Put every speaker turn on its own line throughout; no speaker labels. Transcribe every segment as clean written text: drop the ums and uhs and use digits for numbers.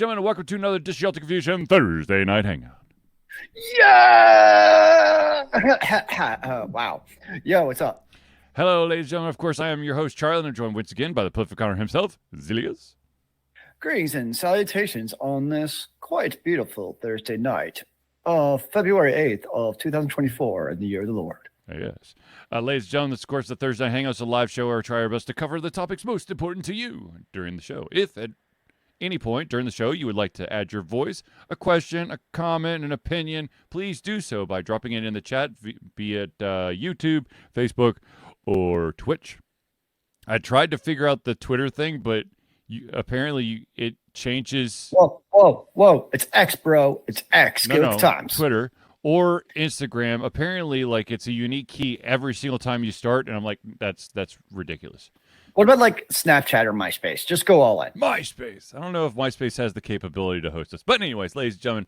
gentlemen, and welcome to another Dish Shelter Confusion Thursday Night Hangout.
Yeah! Wow. Yo, what's up?
Hello, ladies and gentlemen. Of course, I am your host, Charlie, and I'm joined once again by the prolific Connor himself, Zealeus.
Greetings and salutations on this quite beautiful Thursday night of February 8th of 2024 in the year of the Lord.
Yes. Ladies and gentlemen, this is, of course, the Thursday Night Hangout, a live show where we try our best to cover the topics most important to you during the show. If at any point during the show you would like to add your voice, a question, a comment, an opinion, please do so by dropping it in the chat, be it YouTube, Facebook, or Twitch. I tried to figure out the Twitter thing, but apparently it changes.
Whoa. It's X, bro. It's X. Give it the times.
Twitter or Instagram. Apparently, like, it's a unique key every single time you start, and I'm like, that's ridiculous.
What about like Snapchat or MySpace? Just go all in.
MySpace. I don't know if MySpace has the capability to host us. But anyways, ladies and gentlemen,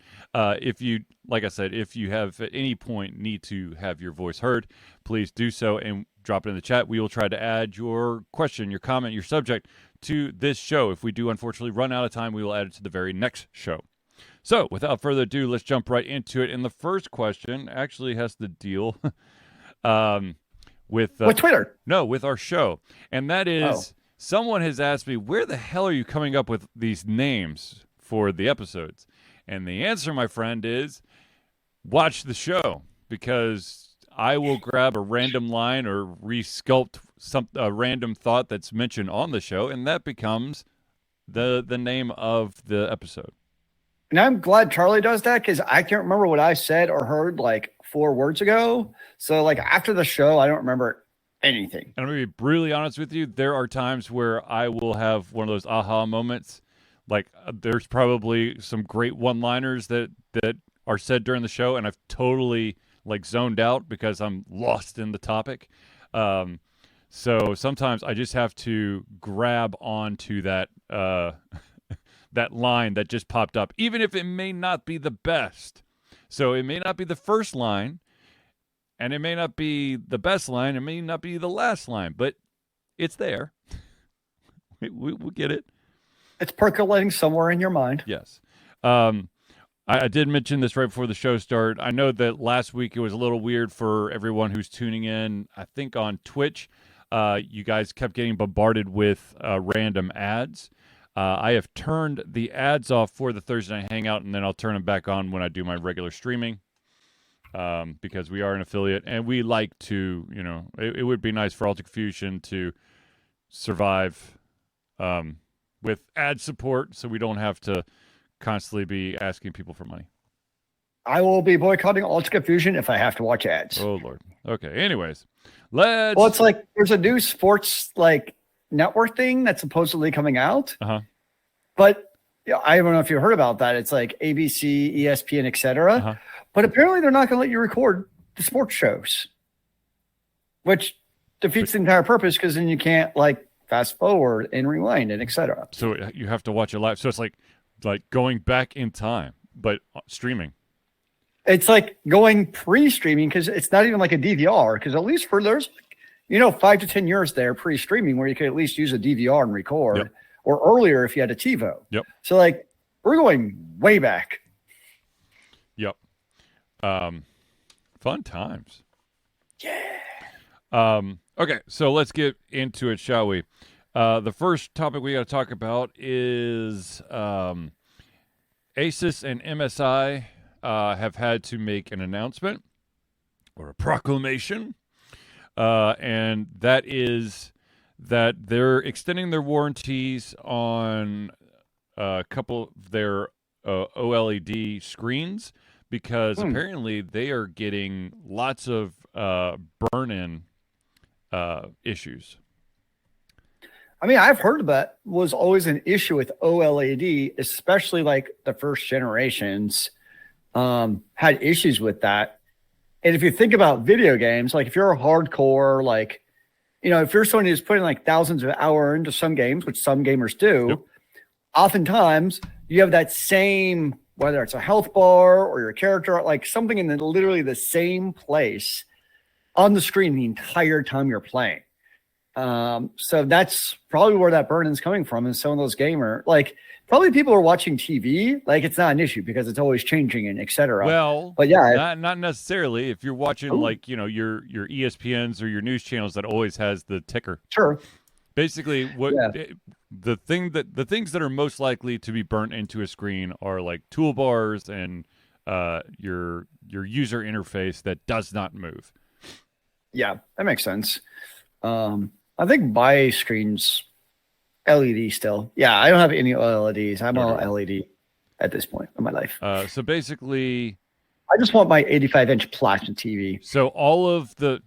if you, like I said, if you have at any point need to have your voice heard, please do so and drop it in the chat. We will try to add your question, your comment, your subject to this show. If we do unfortunately run out of time, we will add it to the very next show. So without further ado, let's jump right into it. And the first question actually has to deal with
Twitter.
No, with our show. And that is, someone has asked me, where the hell are you coming up with these names for the episodes? And the answer, my friend, is watch the show, because I will grab a random line or resculpt a random thought that's mentioned on the show, and that becomes the name of the episode.
And I'm glad Charlie does that, because I can't remember what I said or heard like 4 words ago. So like after the show, I don't remember anything.
And I'm going to be brutally honest with you. There are times where I will have one of those aha moments. Like there's probably some great one-liners that are said during the show, and I've totally like zoned out because I'm lost in the topic. So sometimes I just have to grab onto that that line that just popped up, even if it may not be the best. So it may not be the first line, and it may not be the best line. It may not be the last line, but it's there. We'll get it.
It's percolating somewhere in your mind.
Yes. I did mention this right before the show started. I know that last week it was a little weird for everyone who's tuning in, I think on Twitch. You guys kept getting bombarded with random ads. I have turned the ads off for the Thursday Night Hangout, and then I'll turn them back on when I do my regular streaming, because we are an affiliate, and we like to, it would be nice for Alta Confusion to survive with ad support, so we don't have to constantly be asking people for money.
I will be boycotting Alta Confusion if I have to watch ads.
Oh, Lord. Okay, anyways, let's...
Well, it's like there's a new sports like network thing that's supposedly coming out. But I don't know if you heard about that. It's like ABC, ESPN, etc. But apparently they're not going to let you record the sports shows, which defeats the entire purpose, because then you can't like fast forward and rewind and etc.
So you have to watch it live. So it's like going back in time, but streaming.
It's like going pre-streaming, because it's not even like a DVR. Because at least there's 5 to 10 years there pre-streaming where you could at least use a DVR and record, or earlier if you had a TiVo. So like we're going way back.
Fun times.
Yeah.
Okay, so let's get into it, shall we? The first topic we got to talk about is ASUS and MSI have had to make an announcement or a proclamation. And that is that they're extending their warranties on a couple of their OLED screens, because apparently they are getting lots of burn-in issues.
I mean, I've heard that was always an issue with OLED, especially like the first generations had issues with that. And if you think about video games, like if you're a hardcore, like, if you're someone who's putting like thousands of hours into some games, which some gamers do, oftentimes you have that same, whether it's a health bar or your character, like something in literally the same place on the screen the entire time you're playing. So that's probably where that burn is coming from. And some of those probably people are watching TV. Like it's not an issue because it's always changing and etc.
Well,
but yeah,
not necessarily. If you're watching like your ESPNs or your news channels, that always has the ticker.
sure.
Basically, the things that are most likely to be burnt into a screen are like toolbars and your user interface that does not move.
Yeah, that makes sense. I think my screen's LED still. Yeah, I don't have any LEDs. I'm all LED at this point in my life.
So basically,
I just want my 85-inch plasma TV.
So all of the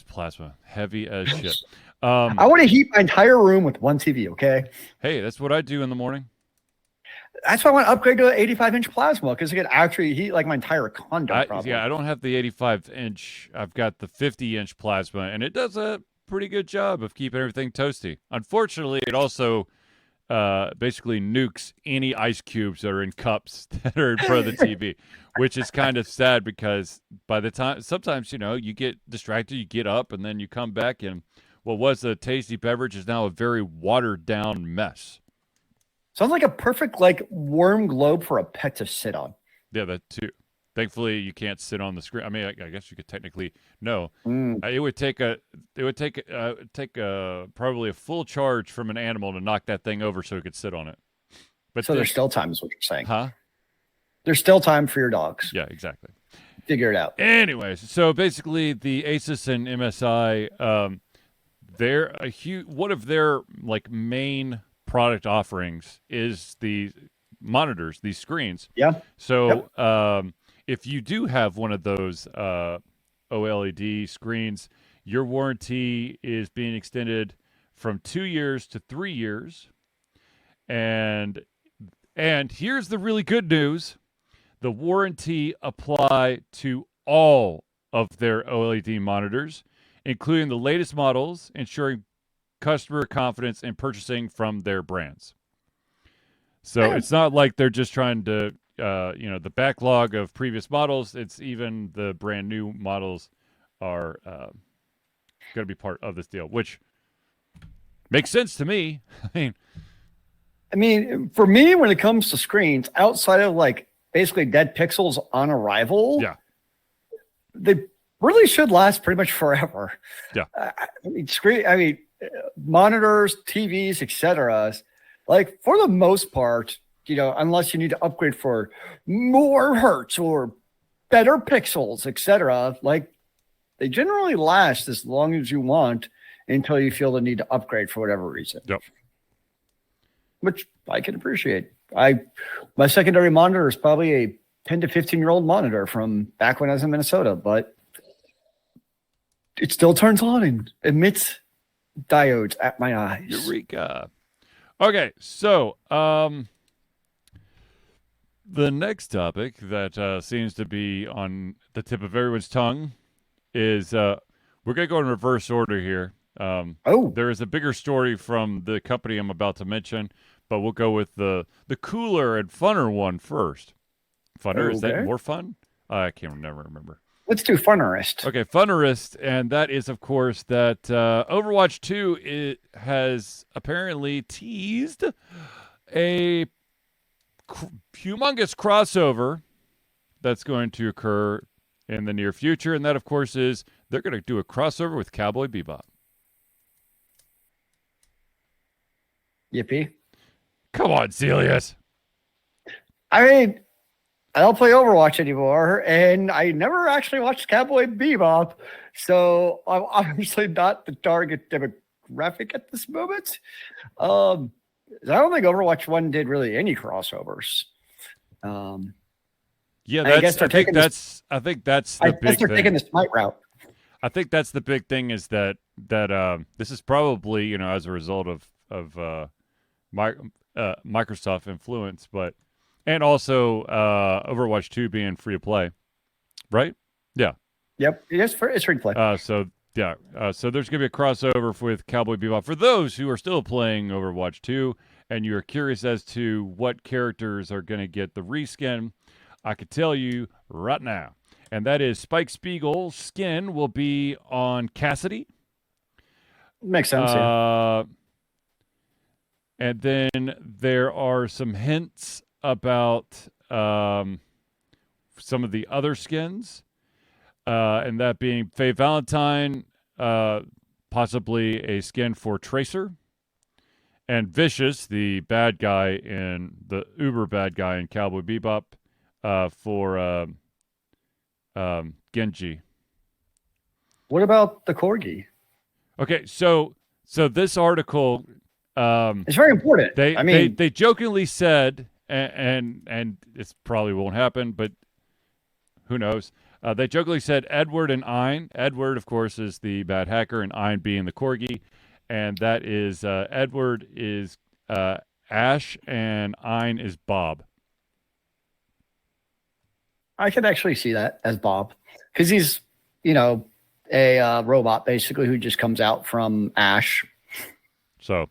plasma, heavy as shit.
I want to heat my entire room with one TV. Okay.
Hey, that's what I do in the morning.
That's why I want to upgrade to an 85-inch plasma because it could actually heat like my entire condo.
Yeah, I don't have the 85-inch. I've got the 50-inch plasma, and it does a pretty good job of keeping everything toasty. Unfortunately, it also basically nukes any ice cubes that are in cups that are in front of the TV, which is kind of sad because by the time sometimes you get distracted, you get up, and then you come back, and what was a tasty beverage is now a very watered down mess.
Sounds like a perfect like warm globe for a pet to sit on.
Yeah, that too. Thankfully, you can't sit on the screen. I mean, I guess you could technically no. It would take probably a full charge from an animal to knock that thing over so it could sit on it. But
so there's still time, is what you're saying,
huh?
There's still time for your dogs.
Yeah, exactly.
Figure it out.
Anyways, so basically, the ASUS and MSI, they're one of their like main product offerings is the monitors, these screens.
Yeah.
So if you do have one of those OLED screens, your warranty is being extended from 2 years to 3 years. And here's the really good news. The warranty apply to all of their OLED monitors, including the latest models, ensuring customer confidence in purchasing from their brands. So it's not like they're just trying to, the backlog of previous models. It's even the brand new models are going to be part of this deal, which makes sense to me.
I mean, for me, when it comes to screens, outside of like basically dead pixels on arrival,
yeah,
they really should last pretty much forever.
Yeah.
Monitors, TVs, etc. Like for the most part, unless you need to upgrade for more hertz or better pixels, etc. Like they generally last as long as you want until you feel the need to upgrade for whatever reason.
Yep.
Which I can appreciate. My secondary monitor is probably a 10 to 15-year-old monitor from back when I was in Minnesota, but it still turns on and emits diodes at my eyes.
Eureka. Okay, so the next topic that seems to be on the tip of everyone's tongue is we're going to go in reverse order here. There is a bigger story from the company I'm about to mention, but we'll go with the cooler and funner one first. Funner, is that more fun? I can't never remember.
Let's do Funnerist.
Okay, Funnerist, and that is, of course, that Overwatch 2 has apparently teased a humongous crossover that's going to occur in the near future, and that, of course, is they're going to do a crossover with Cowboy Bebop.
Yippee.
Come on, Zealeus.
I mean, I don't play Overwatch anymore, and I never actually watched Cowboy Bebop, so I'm obviously not the target demographic at this moment. I don't think Overwatch 1 did really any crossovers.
Yeah, I think that's the big thing.
They're taking the Smite route.
I think that's the big thing is that this is probably as a result of Microsoft influence, and also Overwatch 2 being free to play, right? Yeah.
Yep. It's free to play.
So there's going to be a crossover with Cowboy Bebop. For those who are still playing Overwatch 2 and you're curious as to what characters are going to get the reskin, I could tell you right now. And that is Spike Spiegel's skin will be on Cassidy.
Makes sense, yeah.
And then there are some hints about some of the other skins, and that being Faye Valentine, possibly a skin for Tracer, and Vicious, the bad guy the uber bad guy in Cowboy Bebop, for Genji.
What about the corgi?
Okay, so this article,
It's very important.
They jokingly said, and this probably won't happen, but who knows? They jokingly said Edward and Ein. Edward, of course, is the bad hacker, and Ein being the corgi, and that is Edward is Ash, and Ein is Bob.
I could actually see that as Bob, because he's, a robot basically who just comes out from Ash.
So,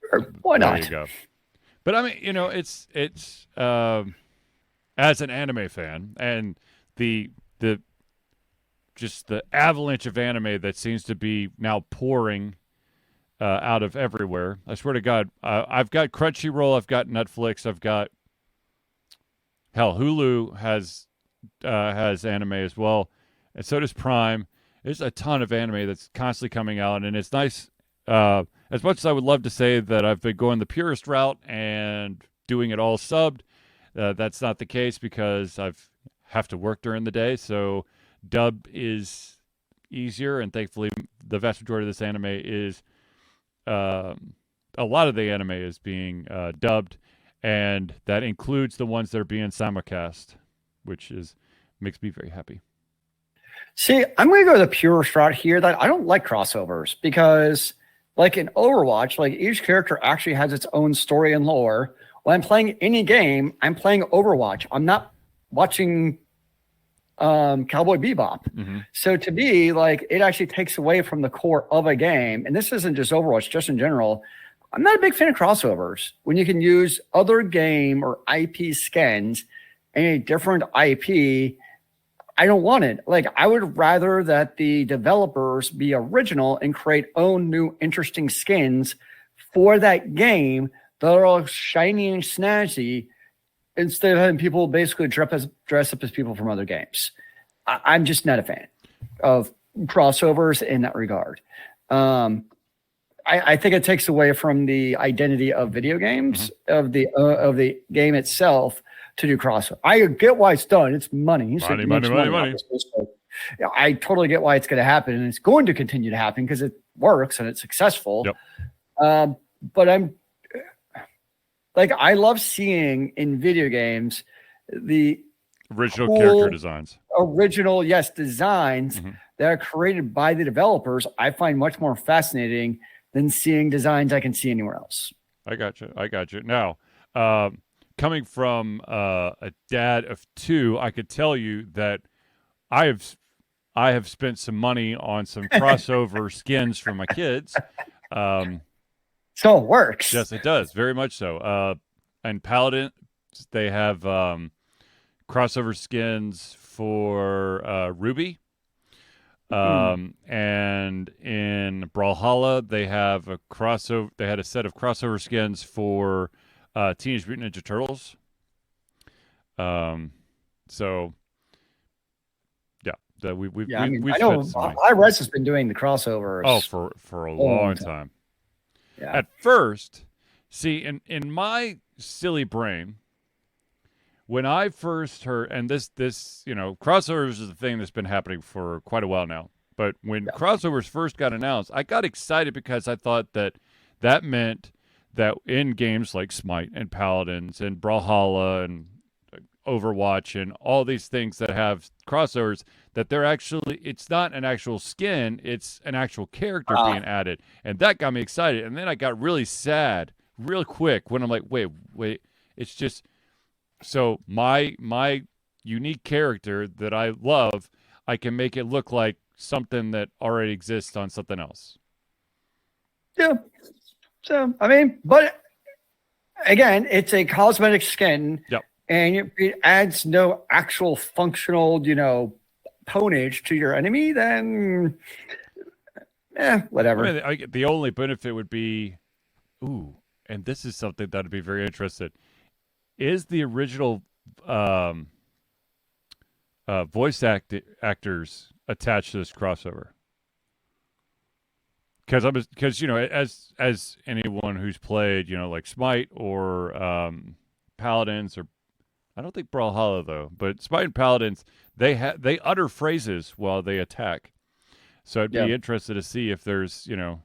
sure, why not?
There you go. But I mean, it's as an anime fan, and the avalanche of anime that seems to be now pouring out of everywhere. I swear to God, I've got Crunchyroll, I've got Netflix, I've got Hulu has anime as well, and so does Prime. There's a ton of anime that's constantly coming out, and it's nice. As much as I would love to say that I've been going the purist route and doing it all subbed, that's not the case because have to work during the day. So dub is easier, and thankfully the vast majority of this anime is a lot of the anime is being dubbed, and that includes the ones that are being simulcast, which makes me very happy.
See, I'm going to go the purest route here. That I don't like crossovers because, like in Overwatch, like each character actually has its own story and lore. When I'm playing any game, I'm playing Overwatch. I'm not watching Cowboy Bebop.
Mm-hmm.
So to me, like, it actually takes away from the core of a game. And this isn't just Overwatch, just in general. I'm not a big fan of crossovers when you can use other game or IP skins and a different IP. I don't want it. Like, I would rather that the developers be original and create own new interesting skins for that game that are all shiny and snazzy instead of having people basically dress up as people from other games. I'm just not a fan of crossovers in that regard. I think it takes away from the identity of video games, of the game itself, to do crossover. I get why it's done. It's money. Money. I totally get why it's going to happen, and it's going to continue to happen because it works and it's successful.
Yep.
But I'm like, I love seeing in video games the
original
cool,
character designs.
Designs that are created by the developers. I find much more fascinating than seeing designs I can see anywhere else.
I got you. Now, coming from a dad of two, I could tell you that I have spent some money on some crossover skins for my kids.
So it works.
Yes, it does. Very much so. And Paladin, they have crossover skins for Ruby. And in Brawlhalla, they have They had a set of crossover skins for Teenage Mutant Ninja Turtles. So yeah, we've
I know Hi-Res has been doing the crossovers.
Oh, for a long time.
Yeah.
At first, see, in my silly brain, when I first heard, and this crossovers is a thing that's been happening for quite a while now. But when crossovers first got announced, I got excited because I thought that meant that in games like Smite and Paladins and Brawlhalla and Overwatch and all these things that have crossovers, that it's not an actual skin, it's an actual character being added. And that got me excited. And then I got really sad real quick when I'm like, wait, it's just, so my unique character that I love, I can make it look like something that already exists on something else.
Yeah. So, I mean, but again, it's a cosmetic skin.
Yep.
And it adds no actual functional, ponage to your enemy, then whatever.
I mean, the only benefit would be, and this is something that I'd be very interested. Is the original voice actors attached to this crossover? Because as anyone who's played, like Smite or Paladins, or I don't think Brawlhalla though, but Smite and Paladins, they utter phrases while they attack. So I'd be interested to see if there's, I mean,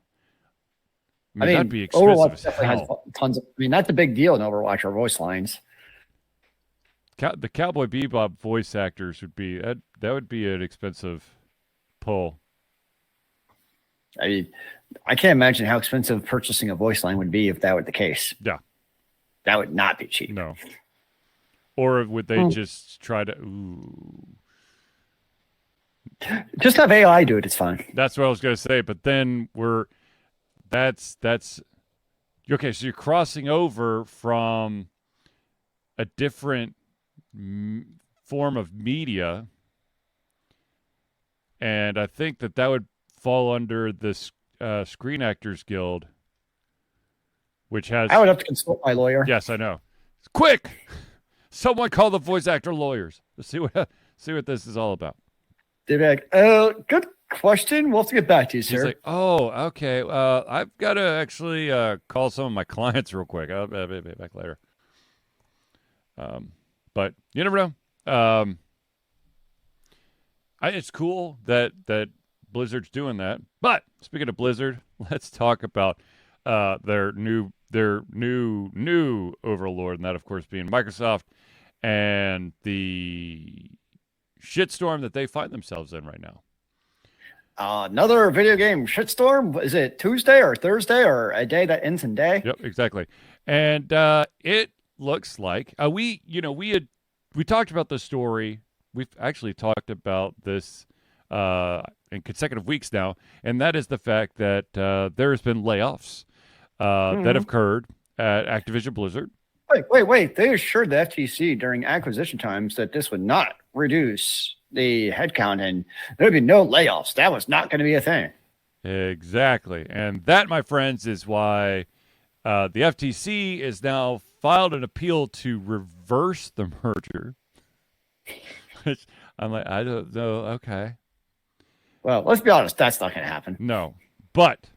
that'd be expensive
Overwatch
as
definitely has
hell.
tons of. I mean, that's a big deal in Overwatch, our voice lines.
The Cowboy Bebop voice actors would be that would be an expensive pull.
I mean, I can't imagine how expensive purchasing a voice line would be if that were the case.
Yeah.
That would not be cheap.
No. Or would they just try to?
Just have AI do it. It's fine.
That's what I was going to say. But then that's okay. So you're crossing over from a different form of media, and I think that would fall under the Screen Actors Guild, which has.
I would have to consult my lawyer.
Yes, I know. Quick, someone call the voice actor lawyers. Let's see what this is all about.
They'd be like, good question. We'll have to get back to you, sir.
He's like, oh, okay. I've got to actually call some of my clients real quick. I'll be back later. But you never know. It's cool that Blizzard's doing that. But speaking of Blizzard, let's talk about their new overlord, and that of course being Microsoft, and the shitstorm that they find themselves in right now.
Another video game shitstorm. Is it Tuesday or Thursday or a day that ends in day?
Yep, exactly. And it looks like we talked about the story. We've actually talked about this in consecutive weeks now, and that is the fact that there has been layoffs that have occurred at Activision Blizzard.
Wait. They assured the FTC during acquisition times that this would not reduce the headcount and there'd be no layoffs. That was not going to be a thing.
Exactly. And that, my friends, is why the FTC is now filed an appeal to reverse the merger. Which I'm like, I don't know. Okay.
Well, let's be honest. That's not going to happen.
No. But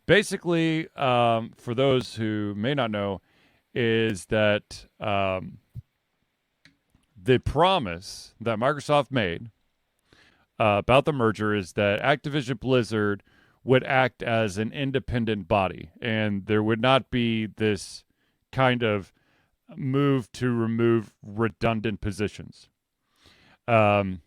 basically, for those who may not know, is that the promise that Microsoft made about the merger is that Activision Blizzard would act as an independent body, and there would not be this kind of move to remove redundant positions. Now,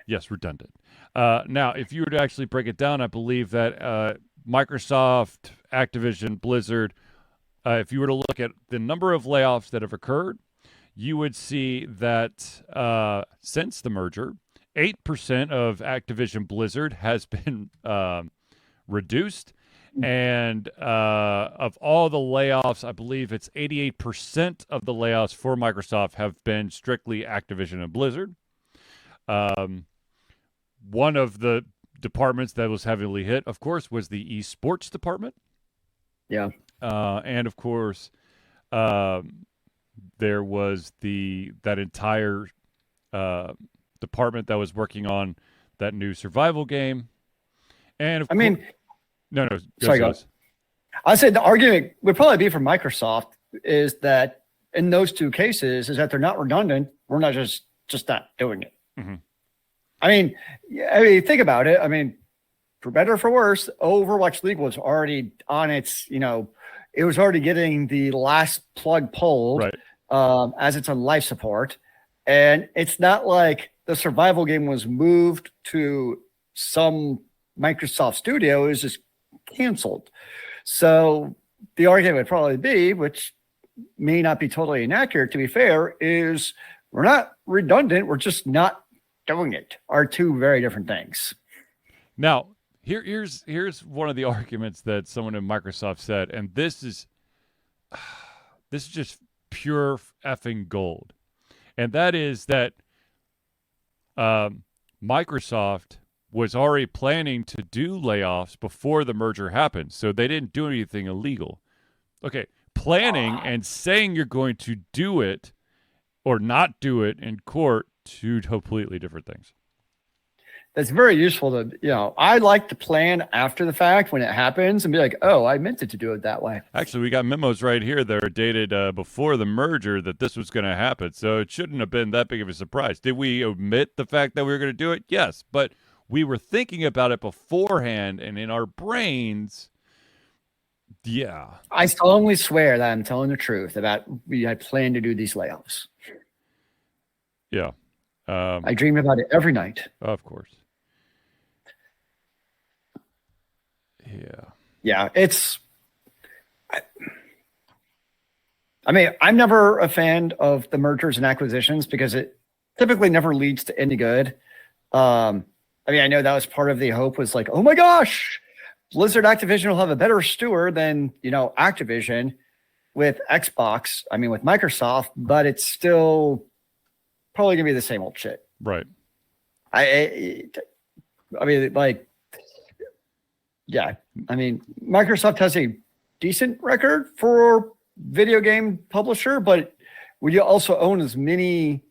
yes, redundant. Now, if you were to actually break it down, I believe that Microsoft, Activision, Blizzard, if you were to look at the number of layoffs that have occurred, you would see that since the merger, 8% of Activision Blizzard has been reduced. And of all the layoffs, I believe it's 88% of the layoffs for Microsoft have been strictly Activision and Blizzard. One of the departments that was heavily hit, of course, was the esports department.
Yeah.
And of course, there was that entire department that was working on that new survival game. And no.
Sorry, guys. I said the argument would probably be for Microsoft is that in those two cases is that they're not redundant. We're not just not doing it.
Mm-hmm.
I mean, think about it. I mean, for better or for worse, Overwatch League was already on its, it was already getting the last plug pulled as it's on life support. And it's not like the survival game was moved to some Microsoft studio. It was just canceled. So the argument would probably be, which may not be totally inaccurate to be fair, is we're not redundant. We're just not doing it. Are two very different things.
Now, here's one of the arguments that someone in Microsoft said, and this is just pure effing gold. And that is that Microsoft was already planning to do layoffs before the merger happened, so they didn't do anything illegal. Okay, planning and saying you're going to do it or not do it in court, two completely different things.
That's very useful to, I like to plan after the fact when it happens and be like, oh, I meant it to do it that way.
Actually, we got memos right here that are dated before the merger that this was going to happen. So it shouldn't have been that big of a surprise. Did we omit the fact that we were going to do it? Yes, but we were thinking about it beforehand and in our brains. Yeah.
I solemnly swear that I'm telling the truth about I plan to do these layoffs.
Yeah.
I dream about it every night.
Of course. Yeah.
Yeah, I'm never a fan of the mergers and acquisitions because it typically never leads to any good. I know that was part of the hope was like, oh my gosh, Blizzard Activision will have a better steward than, Activision with Xbox. With Microsoft, but it's still probably gonna be the same old shit.
Right.
Microsoft has a decent record for video game publisher, but when you also own as many,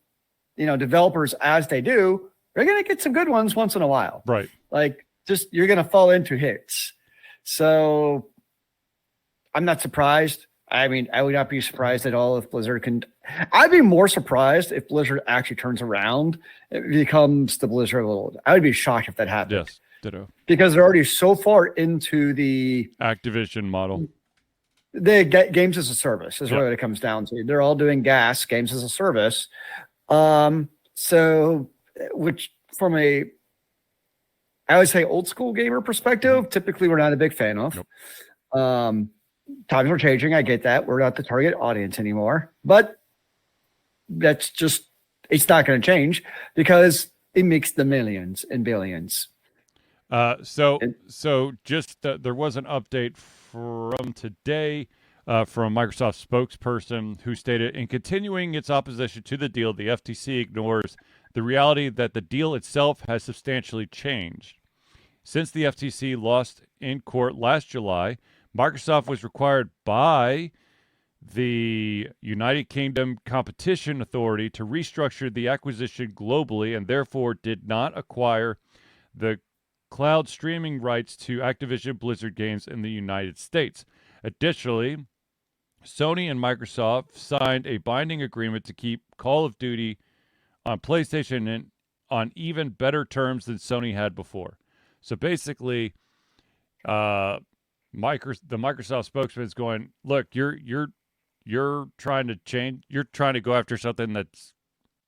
developers as they do, you're going to get some good ones once in a while.
Right.
You're going to fall into hits. So I'm not surprised. I would not be surprised at all if Blizzard can. I'd be more surprised if Blizzard actually turns around. It becomes the Blizzard of old. I would be shocked if that happened.
Yes. Ditto.
Because they're already so far into the
Activision model.
The games as a service is what it comes down to. They're all doing games as a service. Which from I would say old school gamer perspective, typically we're not a big fan of. Nope. Times are changing. I get that. We're not the target audience anymore, but that's just, it's not going to change because it makes the millions and billions.
There was an update from today from Microsoft spokesperson who stated, in continuing its opposition to the deal, the FTC ignores the reality that the deal itself has substantially changed. Since the FTC lost in court last July, Microsoft was required by the United Kingdom Competition Authority to restructure the acquisition globally and therefore did not acquire the cloud streaming rights to Activision Blizzard games in the United States. Additionally, Sony and Microsoft signed a binding agreement to keep Call of Duty on PlayStation on even better terms than Sony had before. So basically, the Microsoft spokesman is going, look, you're trying to change. You're trying to go after something that's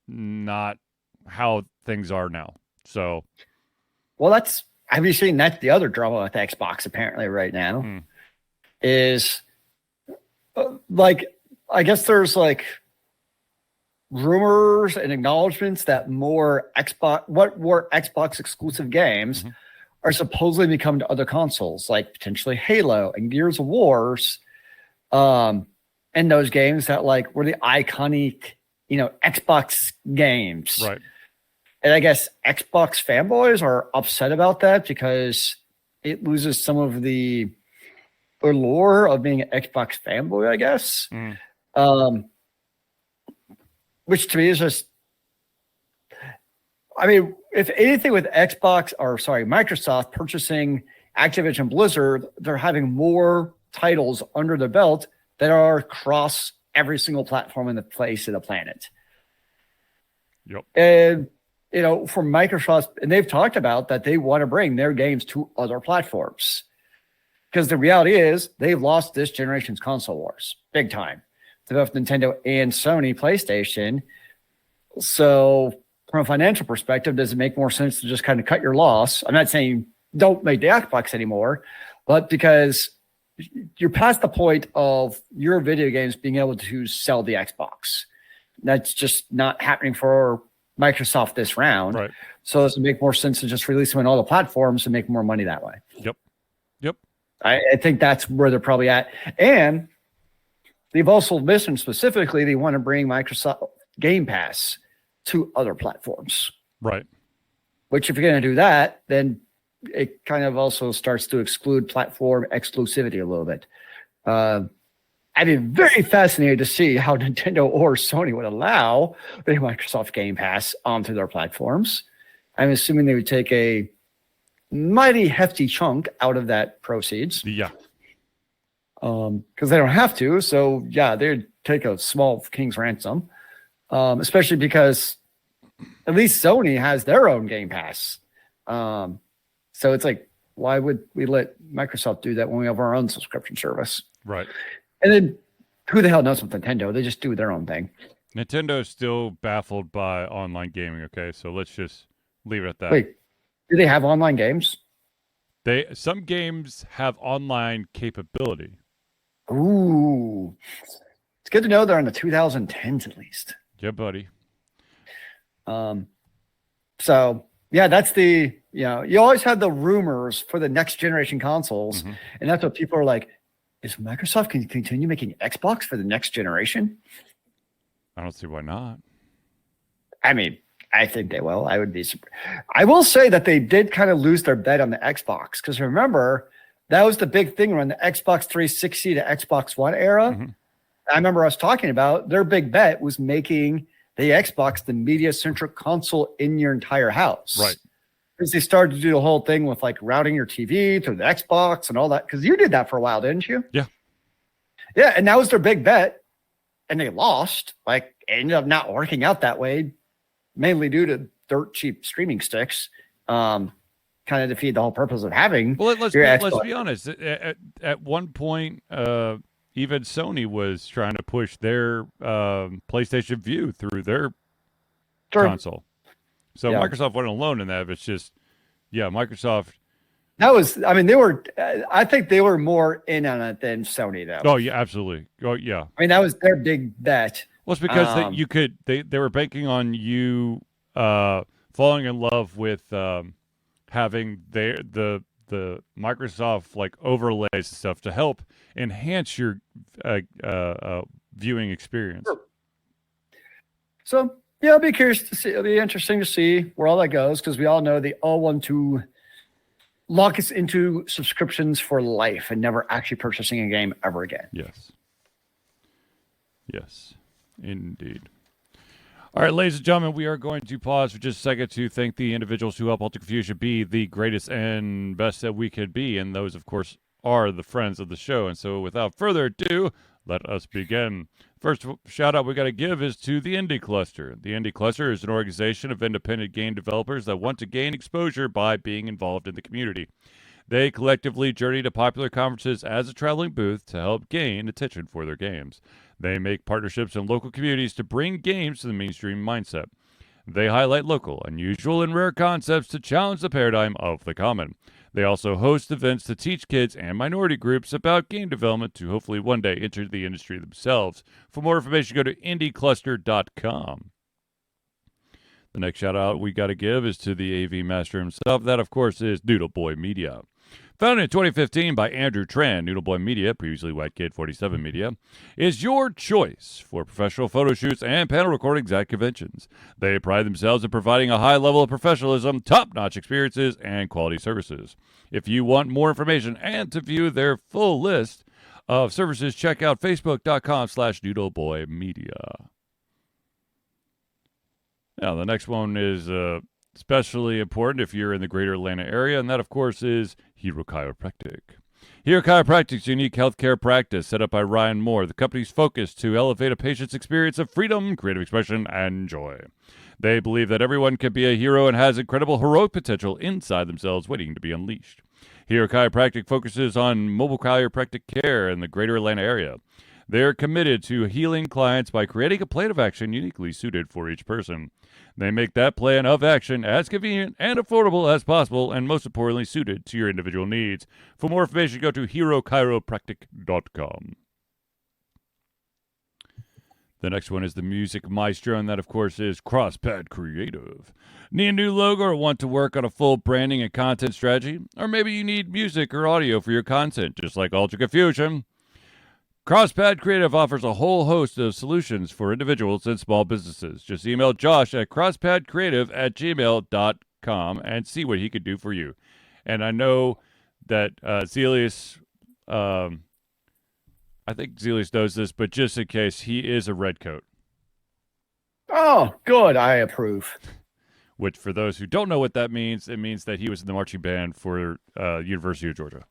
not how things are now. So,
well, have you seen that's the other drama with Xbox apparently right now is I guess there's rumors and acknowledgments that what were Xbox exclusive games are supposedly become to other consoles, like potentially Halo and Gears of Wars, and those games that were the iconic, Xbox games.
Right.
And I guess Xbox fanboys are upset about that because it loses some of the allure of being an Xbox fanboy, I guess. Which to me is just, if anything with Microsoft purchasing Activision Blizzard, they're having more titles under their belt that are across every single platform in the face of the planet.
Yep.
And, for Microsoft, and they've talked about that they want to bring their games to other platforms. Because the reality is they've lost this generation's console wars big time to both Nintendo and Sony PlayStation. So from a financial perspective, does it make more sense to just kind of cut your loss? I'm not saying don't make the Xbox anymore, but because you're past the point of your video games being able to sell the Xbox. That's just not happening for Microsoft this round.
Right.
So does it make more sense to just release them on all the platforms and make more money that way?
Yep.
I think that's where they're probably at. And they've also mentioned specifically they want to bring Microsoft Game Pass to other platforms.
Right.
which if you're going to do that, then it kind of also starts to exclude platform exclusivity a little bit. I'd be very fascinated to see how Nintendo or Sony would allow the Microsoft Game Pass onto their platforms. I'm assuming they would take a mighty hefty chunk out of that proceeds.
Yeah.
Because they don't have to. So, yeah, they'd take a small king's ransom, especially because at least Sony has their own Game Pass. So it's like, why would we let Microsoft do that when we have our own subscription service?
Right.
And then who the hell knows with Nintendo? They just do their own thing.
Nintendo is still baffled by online gaming, okay? So let's just leave it at that.
Wait, do they have online games?
Some games have online capability.
Ooh. It's good to know they're in the 2010s at least.
Yeah, buddy.
So, yeah, that's you always had the rumors for the next generation consoles.
Mm-hmm.
And that's what people are like, is Microsoft can continue making Xbox for the next generation?
I don't see why not.
I mean, I think they will. I would be surprised. I will say that they did kind of lose their bet on the Xbox because remember, that was the big thing when the Xbox 360 to Xbox One era.
Mm-hmm.
I remember us talking about their big bet was making the Xbox the media-centric console in your entire house.
Right.
Because they started to do the whole thing with like routing your TV through the Xbox and all that. Because you did that for a while, didn't you?
Yeah.
Yeah, and that was their big bet. And they lost. Like, it ended up not working out that way, mainly due to dirt cheap streaming sticks. Kind of defeat the whole purpose of having.
Well, let's be honest. At one point, even Sony was trying to push their PlayStation Vue through their console. So yeah. Microsoft wasn't alone in that. But it's just, yeah, Microsoft.
That was, I mean, I think they were more in on it than Sony, though.
Oh, yeah, absolutely. Oh, yeah.
I mean, that was their big bet.
Well, it's because they were banking on you falling in love with having the Microsoft like overlays and stuff to help enhance your viewing experience.
So yeah, I'll be curious to see. It'll be interesting to see where all that goes because we all know they all want to lock us into subscriptions for life and never actually purchasing a game ever again.
Yes, indeed. All right, ladies and gentlemen, we are going to pause for just a second to thank the individuals who help Ultra Confusion be the greatest and best that we could be, and those, of course, are the friends of the show. And so, without further ado, let us begin. First shout out we got to give is to the Indie Cluster. The Indie Cluster is an organization of independent game developers that want to gain exposure by being involved in the community. They collectively journey to popular conferences as a traveling booth to help gain attention for their games. They make partnerships in local communities to bring games to the mainstream mindset. They highlight local, unusual, and rare concepts to challenge the paradigm of the common. They also host events to teach kids and minority groups about game development to hopefully one day enter the industry themselves. For more information, go to indiecluster.com. The next shout out we got to give is to the AV master himself. That, of course, is Noodle Boy Media. Founded in 2015 by Andrew Tran, Noodle Boy Media, previously White Kid 47 Media, is your choice for professional photo shoots and panel recordings at conventions. They pride themselves in providing a high level of professionalism, top-notch experiences, and quality services. If you want more information and to view their full list of services, check out facebook.com/noodleboymedia. Now, the next one is especially important if you're in the greater Atlanta area, and that, of course, is Hero Chiropractic. Hero Chiropractic's unique healthcare practice set up by Ryan Moore, the company's focus to elevate a patient's experience of freedom, creative expression, and joy. They believe that everyone can be a hero and has incredible heroic potential inside themselves waiting to be unleashed. Hero Chiropractic focuses on mobile chiropractic care in the greater Atlanta area. They're committed to healing clients by creating a plan of action uniquely suited for each person. They make that plan of action as convenient and affordable as possible, and most importantly, suited to your individual needs. For more information, go to herochiropractic.com. The next one is the Music Maestro, and that, of course, is CrossPad Creative. Need a new logo or want to work on a full branding and content strategy? Or maybe you need music or audio for your content, just like Ultra Confusion? CrossPad Creative offers a whole host of solutions for individuals and small businesses. Just email Josh at crosspadcreative@gmail.com. zealeus.com and see what he could do for you. And I know that Zealeus, I think Zealeus knows this, but just in case, he is a redcoat.
Oh, good. I approve.
Which, for those who don't know what that means, it means that he was in the marching band for University of Georgia.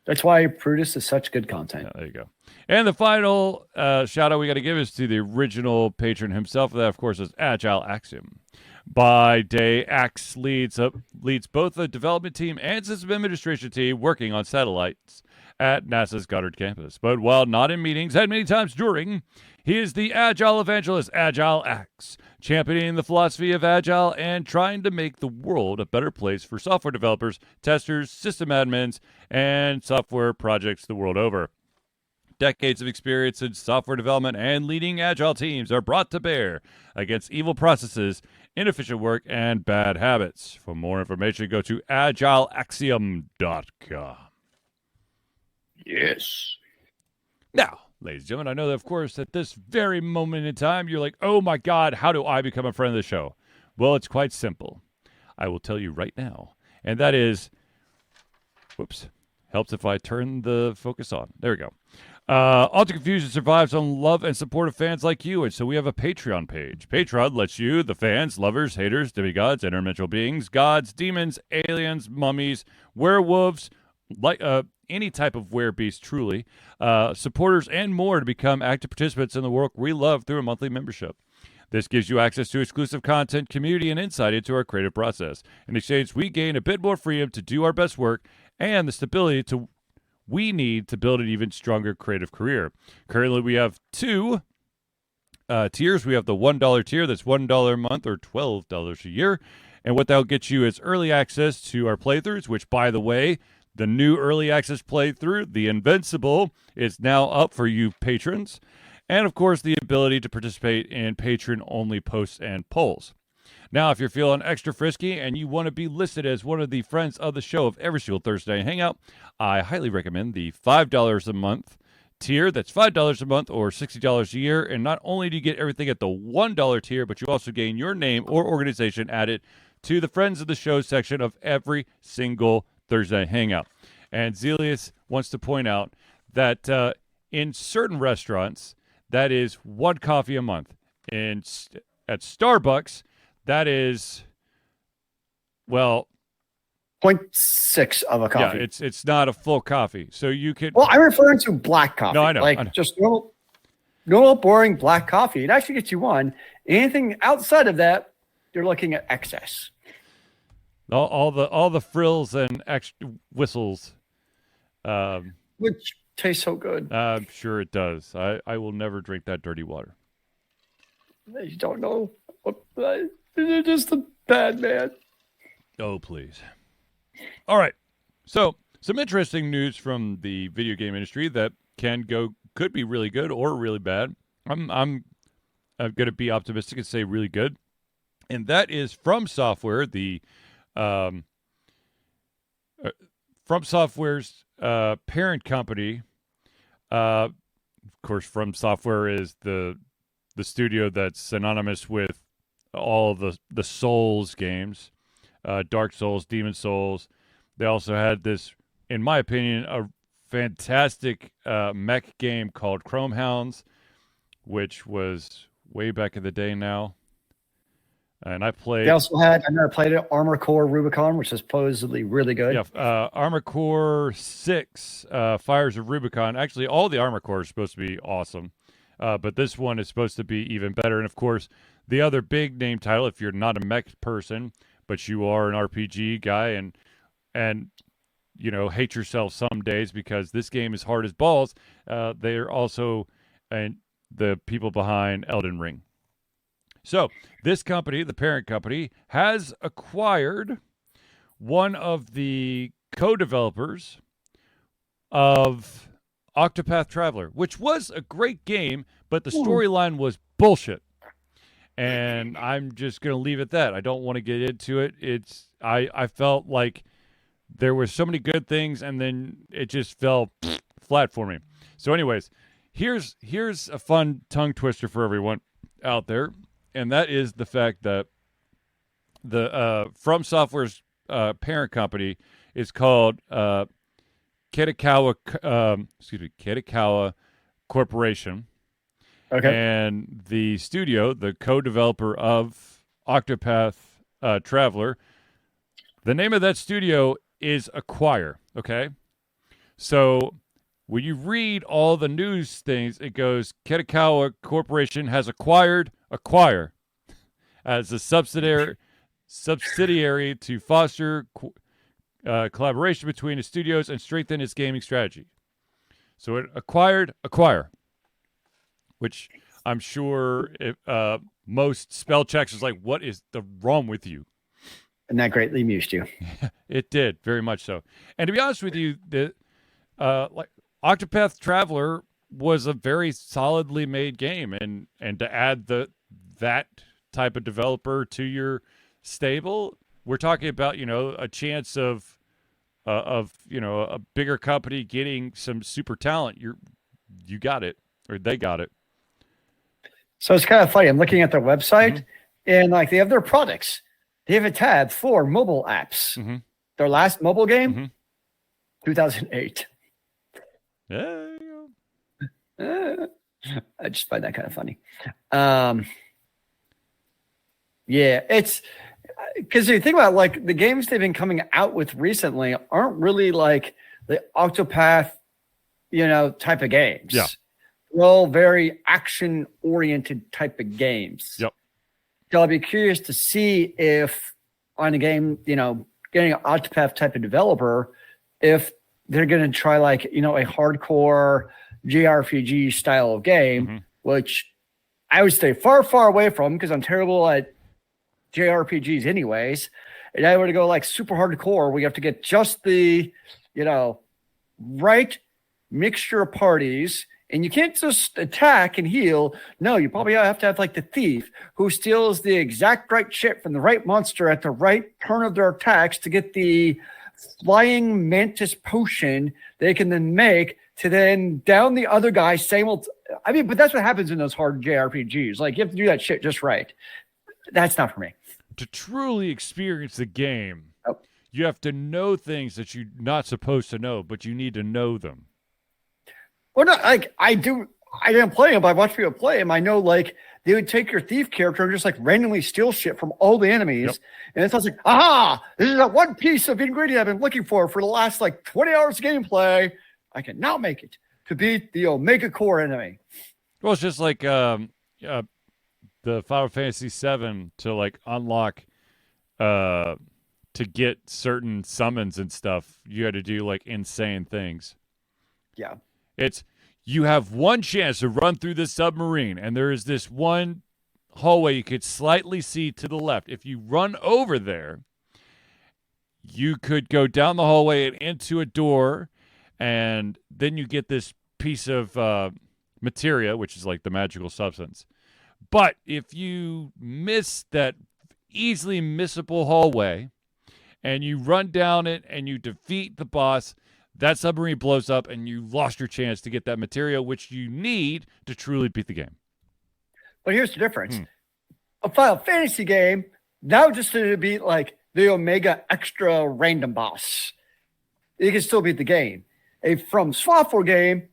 That's why Brutus is such good content.
Yeah, there you go. And the final shout out we got to give is to the original patron himself. That, of course, is Agile Axiom. By day, Axe leads both the development team and system administration team working on satellites at NASA's Goddard campus. But while not in meetings and many times during, he is the Agile evangelist, Agile Axe, championing the philosophy of Agile and trying to make the world a better place for software developers, testers, system admins, and software projects the world over. Decades of experience in software development and leading Agile teams are brought to bear against evil processes, inefficient work, and bad habits. For more information, go to agileaxiom.com.
Yes.
Now, ladies and gentlemen, I know that, of course, at this very moment in time, you're like, oh my God, how do I become a friend of the show? Well, it's quite simple. I will tell you right now. And that is, helps if I turn the focus on. There we go. Alter Confusion survives on love and support of fans like you, and so we have a Patreon page. Patreon lets you, the fans, lovers, haters, demigods, interdimensional beings, gods, demons, aliens, mummies, werewolves, like any type of werebeast, truly, supporters, and more to become active participants in the work we love through a monthly membership. This gives you access to exclusive content, community, and insight into our creative process. In exchange, we gain a bit more freedom to do our best work and the stability we need to build an even stronger creative career. Currently, we have two tiers. We have the $1 tier, that's $1 a month or $12 a year. And what that'll get you is early access to our playthroughs, which, by the way, the new early access playthrough, The Invincible, is now up for you patrons. And, of course, the ability to participate in patron-only posts and polls. Now, if you're feeling extra frisky and you want to be listed as one of the friends of the show of every single Thursday Hangout, I highly recommend the $5 a month tier. That's $5 a month or $60 a year. And not only do you get everything at the $1 tier, but you also gain your name or organization added to the Friends of the Show section of every single Thursday Hangout. And Zealeus wants to point out that in certain restaurants, that is one coffee a month. And at Starbucks, that is, well,
0.6 of a coffee.
Yeah, it's not a full coffee. So you could.
Well, I'm referring to black coffee.
No, I know.
Like just normal, boring black coffee. It actually gets you one. Anything outside of that, you're looking at excess.
All the frills and extra whistles.
Which tastes so good.
I'm sure it does. I will never drink that dirty water.
You don't know what. You're just a bad man.
Oh, please. All right. So, some interesting news from the video game industry that could be really good or really bad. I'm going to be optimistic and say really good. And that is FromSoftware, the FromSoftware's parent company. Of course, FromSoftware is the studio that's synonymous with all of the Souls games, Dark Souls, Demon Souls. They also had this, in my opinion, a fantastic mech game called Chrome Hounds, which was way back in the day now. And I played.
They also had, I never played it, Armor Core Rubicon, which is supposedly really good.
Yeah, Armor Core 6, Fires of Rubicon. Actually, all the Armor Core is supposed to be awesome. But this one is supposed to be even better. And, of course, the other big name title, if you're not a mech person, but you are an RPG guy and you know, hate yourself some days because this game is hard as balls, they're also the people behind Elden Ring. So this company, the parent company, has acquired one of the co-developers of Octopath Traveler, which was a great game, but the storyline was bullshit. And I'm just going to leave it at that. I don't want to get into it. I felt like there were so many good things, and then it just fell flat for me. So anyways, here's a fun tongue twister for everyone out there, and that is the fact that the FromSoftware's parent company is called Kitagawa Corporation.
Okay.
And the studio, the co-developer of Octopath Traveler, the name of that studio is Acquire. Okay, so when you read all the news things, it goes Kitagawa Corporation has acquired Acquire as a subsidiary to foster collaboration between the studios and strengthen its gaming strategy. So it acquired Acquire, which I'm sure most spell checks is like, what is wrong with you?
And that greatly amused you.
It did, very much so. And to be honest with you, like Octopath Traveler was a very solidly made game, and to add that type of developer to your stable, we're talking about a chance of a bigger company getting some super talent. You got it, or they got it.
So it's kind of funny. I'm looking at their website, and like they have their products. They have a tab for mobile apps.
Mm-hmm.
Their last mobile game, 2008.
Yeah.
I just find that kind of funny. Yeah, it's because you think about like the games they've been coming out with recently aren't really like the Octopath, type of games.
Yeah.
They're all very action-oriented type of games.
Yep.
So I'll be curious to see if on a game, getting an Octopath type of developer, if they're going to try like, a hardcore JRPG style of game, which I would stay far, far away from because I'm terrible at JRPGs anyways. And I were to go like super hardcore, we have to get just the, right mixture of parties. And you can't just attack and heal. No, you probably have to have like the thief who steals the exact right shit from the right monster at the right turn of their attacks to get the flying mantis potion they can then make to then down the other guy. But that's what happens in those hard JRPGs. Like you have to do that shit just right. That's not for me.
To truly experience the game, you have to know things that you're not supposed to know, but you need to know them.
Well, not like I do. I didn't play him, but I watched people play him. I know, like they would take your thief character and just like randomly steal shit from all the enemies, and it's like, aha! This is that one piece of ingredient I've been looking for the last like 20 hours of gameplay. I can now make it to beat the Omega Core enemy.
Well, it's just like the Final Fantasy VII to like unlock, to get certain summons and stuff. You had to do like insane things.
Yeah.
You have one chance to run through this submarine, and there is this one hallway you could slightly see to the left. If you run over there, you could go down the hallway and into a door, and then you get this piece of materia, which is like the magical substance. But if you miss that easily missable hallway, and you run down it and you defeat the boss, that submarine blows up and you lost your chance to get that material, which you need to truly beat the game.
But here's the difference. A Final Fantasy game, now just to beat like the Omega Extra random boss, you can still beat the game. A FromSoftware game,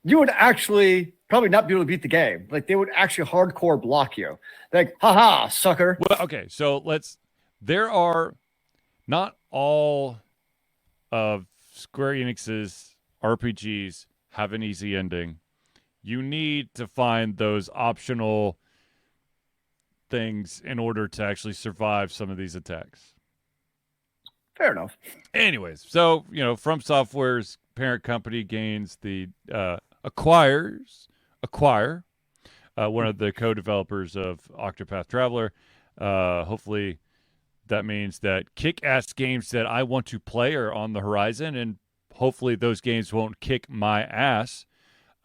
you would actually probably not be able to beat the game. Like they would actually hardcore block you. Like, haha, sucker.
Well, okay, so there are not all of Square Enix's RPGs have an easy ending. You need to find those optional things in order to actually survive some of these attacks.
Fair enough.
Anyways, so, FromSoftware's parent company gains the Acquire, one of the co-developers of Octopath Traveler. Hopefully that means that kick-ass games that I want to play are on the horizon, and hopefully those games won't kick my ass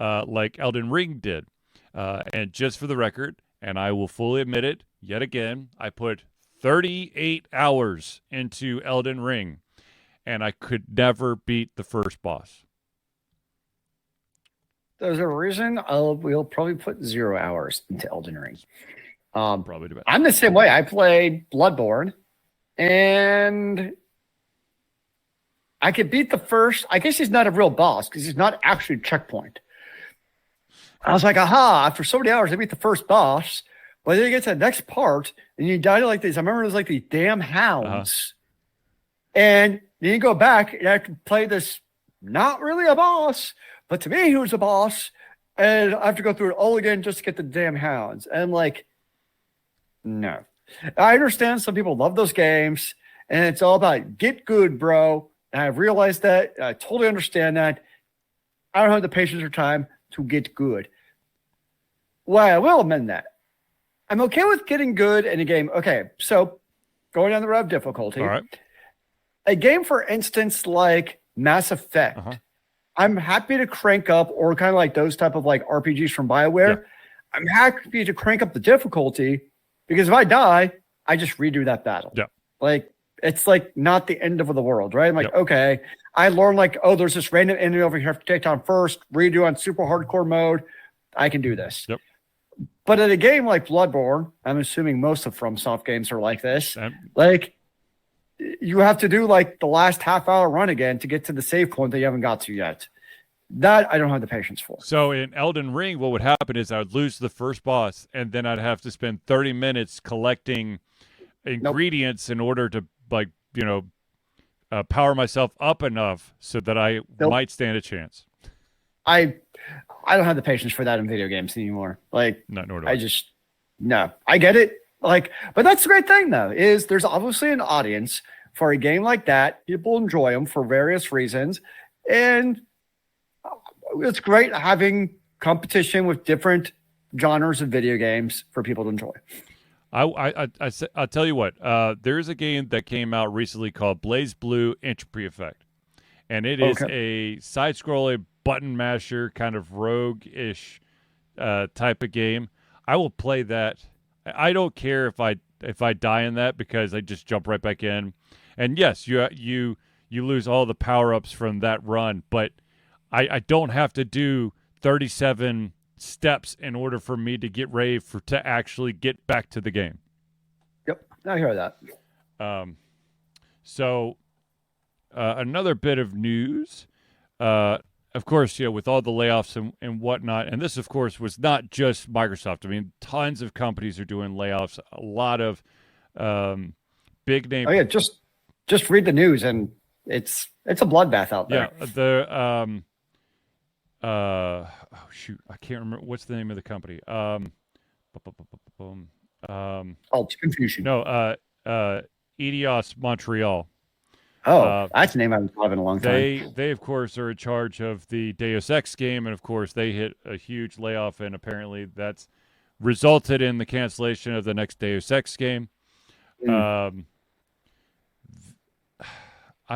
like Elden Ring did. And just for the record, and I will fully admit it, yet again, I put 38 hours into Elden Ring, and I could never beat the first boss.
There's a reason we'll probably put 0 hours into Elden Ring.
Probably the best.
I'm the same way. I played Bloodborne, and I could beat the first. I guess he's not a real boss because he's not actually a checkpoint. I was like, aha, after so many hours, I beat the first boss. But then you get to the next part, and you die to like these. I remember it was like these damn hounds. And then you go back, and I have to play this, not really a boss, but to me, he was a boss. And I have to go through it all again just to get the damn hounds. And like, no. I understand some people love those games, and it's all about get good, bro. And I've realized that. I totally understand that. I don't have the patience or time to get good. Well, I will amend that. I'm okay with getting good in a game. Okay, so going down the road of difficulty.
All right.
A game, for instance, like Mass Effect, I'm happy to crank up, or kind of like those type of like RPGs from BioWare. I'm happy to crank up the difficulty because if I die, I just redo that battle.
Yeah.
Like, it's like not the end of the world, right? I'm like, okay, I learned like, oh, there's this random enemy over here I have to take down first, redo on super hardcore mode. I can do this.
Yep.
But in a game like Bloodborne, I'm assuming most of FromSoft games are like this. Like, you have to do like the last half-hour run again to get to the save point that you haven't got to yet. That I don't have the patience for.
So in Elden Ring, what would happen is I would lose the first boss, and then I'd have to spend 30 minutes collecting ingredients in order to, like, power myself up enough so that I might stand a chance.
I don't have the patience for that in video games anymore. Like,
nor do
I just, no, I get it. Like, but that's the great thing though, is there's obviously an audience for a game like that. People enjoy them for various reasons. And it's great having competition with different genres of video games for people to enjoy.
I'll tell you what, there's a game that came out recently called Blaze Blue Entropy Effect. And it is a side-scrolling button masher, kind of rogue-ish type of game. I will play that. I don't care if I die in that because I just jump right back in. And yes, you lose all the power-ups from that run, but I don't have to do 37 steps in order for me to get ready to actually get back to the game.
Yep, I hear that.
So another bit of news, of course, with all the layoffs and whatnot, and this, of course, was not just Microsoft. I mean, tons of companies are doing layoffs. A lot of big name.
Oh yeah, just read the news, and it's a bloodbath out there.
Yeah, oh shoot, I can't remember what's the name of the company.
It's confusion.
No, EDIOS Montreal.
That's a name I haven't thought of in a long time.
They of course are in charge of the Deus Ex game, and of course they hit a huge layoff, and apparently that's resulted in the cancellation of the next Deus Ex game. I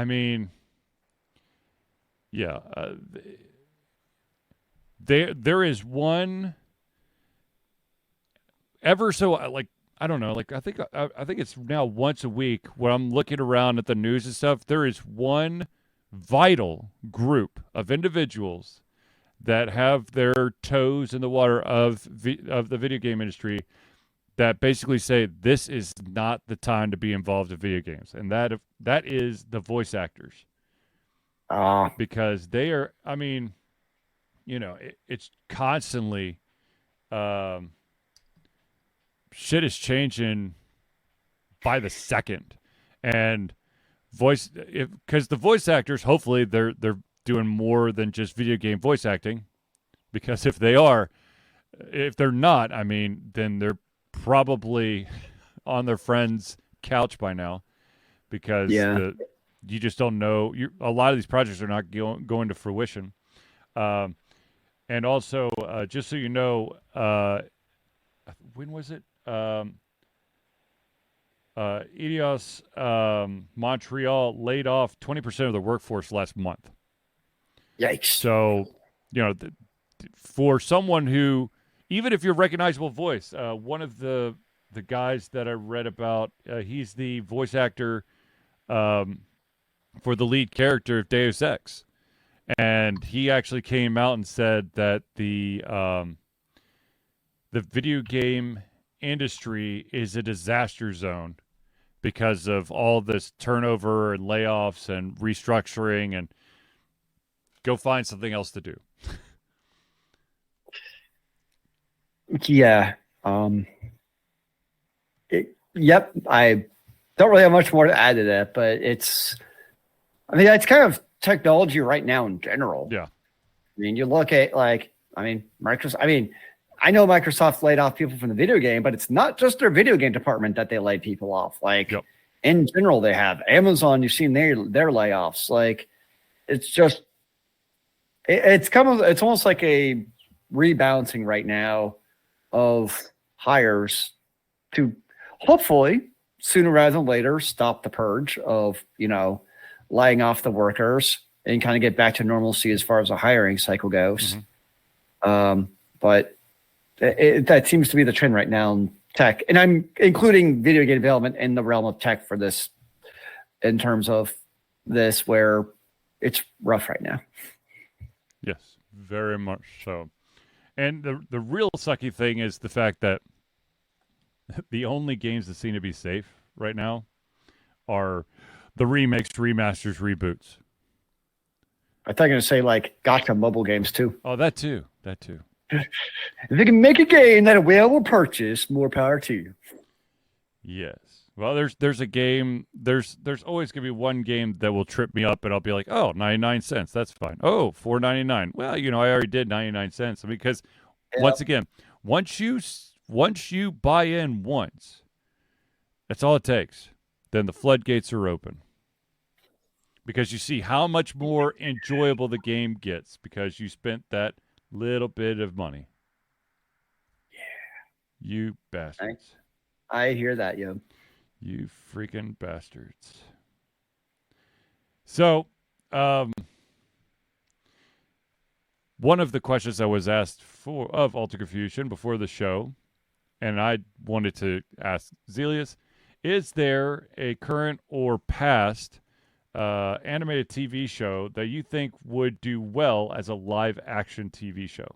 mean, yeah, there is one ever so like. I don't know. Like I think it's now once a week when I'm looking around at the news and stuff. There is one vital group of individuals that have their toes in the water of the video game industry that basically say this is not the time to be involved in video games, and that is the voice actors. Because they are. I mean, it's constantly. Shit is changing by the second, and because the voice actors, hopefully they're doing more than just video game voice acting, because if they're not, I mean, then they're probably on their friend's couch by now, because you just don't know. A lot of these projects are not going to fruition, and also just so you know, when was it? EDIOS Montreal laid off 20% of the workforce last month.
Yikes.
So, for someone who, even if you're a recognizable voice, one of the guys that I read about, he's the voice actor for the lead character of Deus Ex. And he actually came out and said that the video game industry is a disaster zone because of all this turnover and layoffs and restructuring, and go find something else to do.
Yeah. Yep. I don't really have much more to add to that, but it's kind of technology right now in general.
Yeah.
I mean, you look at Microsoft. I know Microsoft laid off people from the video game, but it's not just their video game department that they laid people off. In general, they have Amazon. You've seen their layoffs. It's just it's almost like a rebalancing right now of hires to hopefully sooner rather than later stop the purge of laying off the workers and kind of get back to normalcy as far as the hiring cycle goes. But that seems to be the trend right now in tech, and I'm including video game development in the realm of tech for this, in terms of this, where it's rough right now.
Yes, very much so. And the real sucky thing is the fact that the only games that seem to be safe right now are the remakes, remasters, reboots.
I thought you were going to say gotcha mobile games too.
Oh, that too.
If they can make a game that a whale will purchase, more power to you.
Yes. Well, there's a game. There's always going to be one game that will trip me up, and I'll be like, oh, 99 cents. That's fine. Oh, $4.99. Well, I already did 99 cents. Because once again, once you buy in once, that's all it takes. Then the floodgates are open. Because you see how much more enjoyable the game gets because you spent that little bit of money. Yeah. You bastards.
I hear that, yo.
You freaking bastards. So, one of the questions I was asked of Alter Confusion before the show, and I wanted to ask Zealeus, is there a current or past animated TV show that you think would do well as a live action TV show?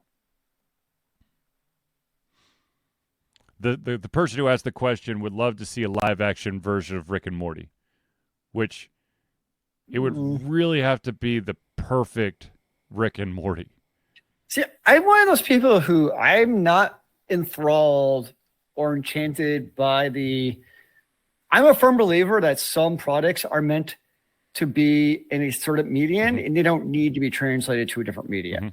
The person who asked the question would love to see a live action version of Rick and Morty, which it would really have to be the perfect Rick and Morty.
See, I'm one of those people who I'm not enthralled or enchanted by I'm a firm believer that some products are meant to be in a certain medium and they don't need to be translated to a different medium.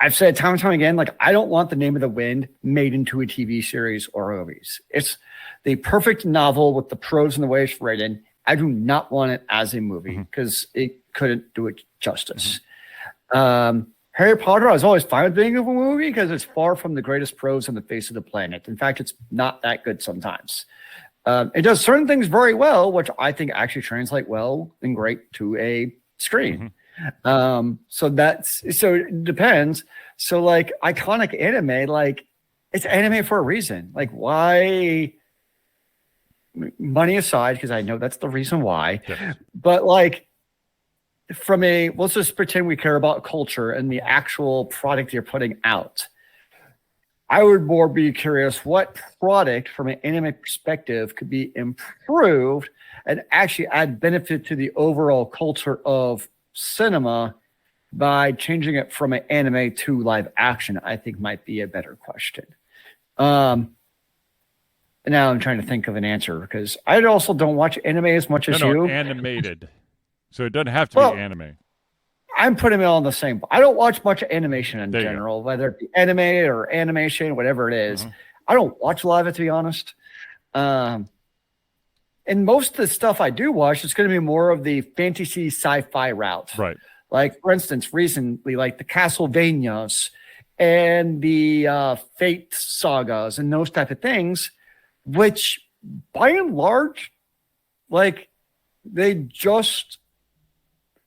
I've said time and time again, I don't want the Name of the Wind made into a TV series or movies. It's the perfect novel with the prose and the way it's written. I do not want it as a movie because it couldn't do it justice. Harry Potter, I was always fine with being a movie because it's far from the greatest prose on the face of the planet. In fact, it's not that good sometimes. It does certain things very well, which I think actually translate well and great to a screen. So it depends. So iconic anime, it's anime for a reason. Why? Money aside, because I know that's the reason why. Yes. But let's just pretend we care about culture and the actual product you're putting out. I would more be curious what product from an anime perspective could be improved and actually add benefit to the overall culture of cinema by changing it from an anime to live action, I think might be a better question. Now I'm trying to think of an answer because I also don't watch anime as much as you.
Animated. So it doesn't have to be anime.
I'm putting it all in the same. I don't watch much animation in general, whether it be anime or animation, whatever it is. I don't watch a lot of it, to be honest. And most of the stuff I do watch is going to be more of the fantasy sci-fi route.
Right.
For instance, recently, the Castlevanias and the Fate sagas and those type of things, which by and large,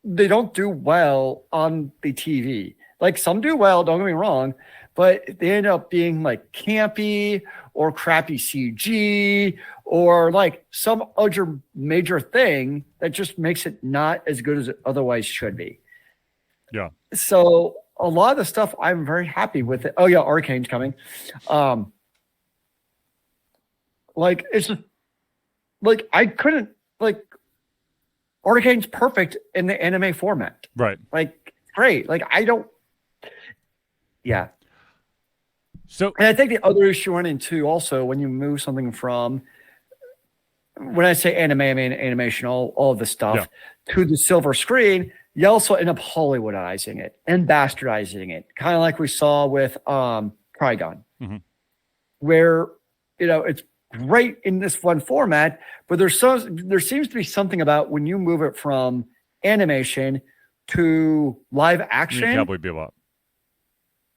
they don't do well on the TV. Some do well, don't get me wrong, but they end up being campy or crappy CG or some other major thing that just makes it not as good as it otherwise should be.
Yeah.
So a lot of the stuff I'm very happy with it. Oh yeah, Arcane's coming. Like it's just, like I couldn't like Arcane's perfect in the anime format.
Right.
Like great. Like I don't. Yeah.
So,
and I think the other issue run into also when you move something from, when I say anime, I mean animation, all of the stuff to the silver screen, you also end up Hollywoodizing it and bastardizing it. Kind of like we saw with Trigon, where, it's great in this one format, but there seems to be something about when you move it from animation to live action.
Cowboy Bebop.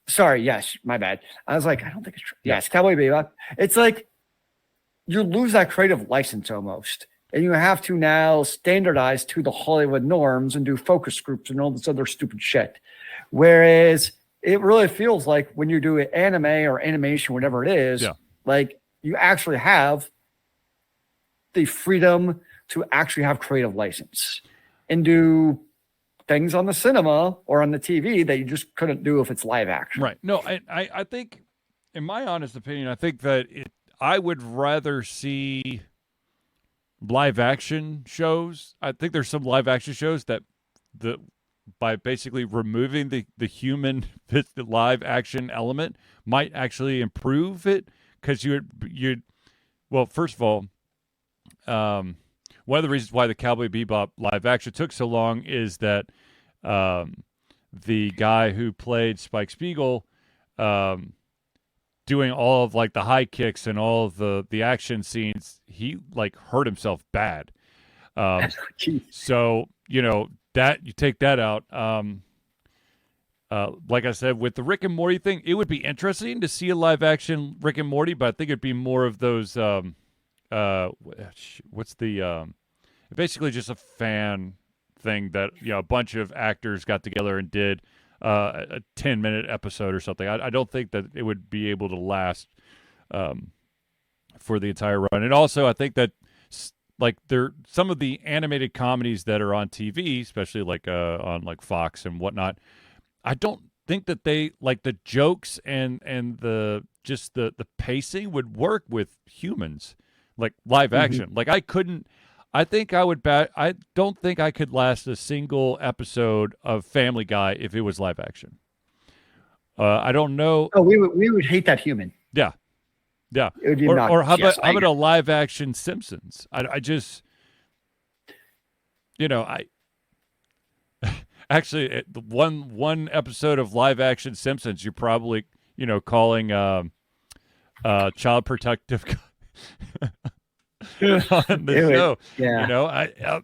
Sorry, yes, my bad. I was like, I don't think it's true. Yes, Cowboy Bebop. It's like you lose that creative license almost. And you have to now standardize to the Hollywood norms and do focus groups and all this other stupid shit. Whereas it really feels like when you do anime or animation, whatever it is, like you actually have the freedom to actually have creative license and do things on the cinema or on the TV that you just couldn't do if it's live action.
Right. No, I think, in my honest opinion, I think that I would rather see live action shows. I think there's some live action shows that by basically removing the human the live action element might actually improve it, because you'd well, first of all, one of the reasons why the Cowboy Bebop live action took so long is that the guy who played Spike Spiegel, doing all of like the high kicks and all of the action scenes, he like hurt himself bad. So that you take that out. Like I said, with the Rick and Morty thing, it would be interesting to see a live action Rick and Morty, but I think it'd be more of those what's the basically just a fan thing that a bunch of actors got together and did a 10-minute episode or something. I don't think that it would be able to last for the entire run. And also, I think that like some of the animated comedies that are on TV, especially like on like Fox and whatnot, I don't think that they like the jokes and the just the pacing would work with humans, like live action. Like I don't think I could last a single episode of Family Guy if it was live action. I don't know.
Oh, we would hate that human.
Yeah. Or how about a live action Simpsons? I just, actually one episode of live action Simpsons, you're probably calling Child Protective on the show. Yeah.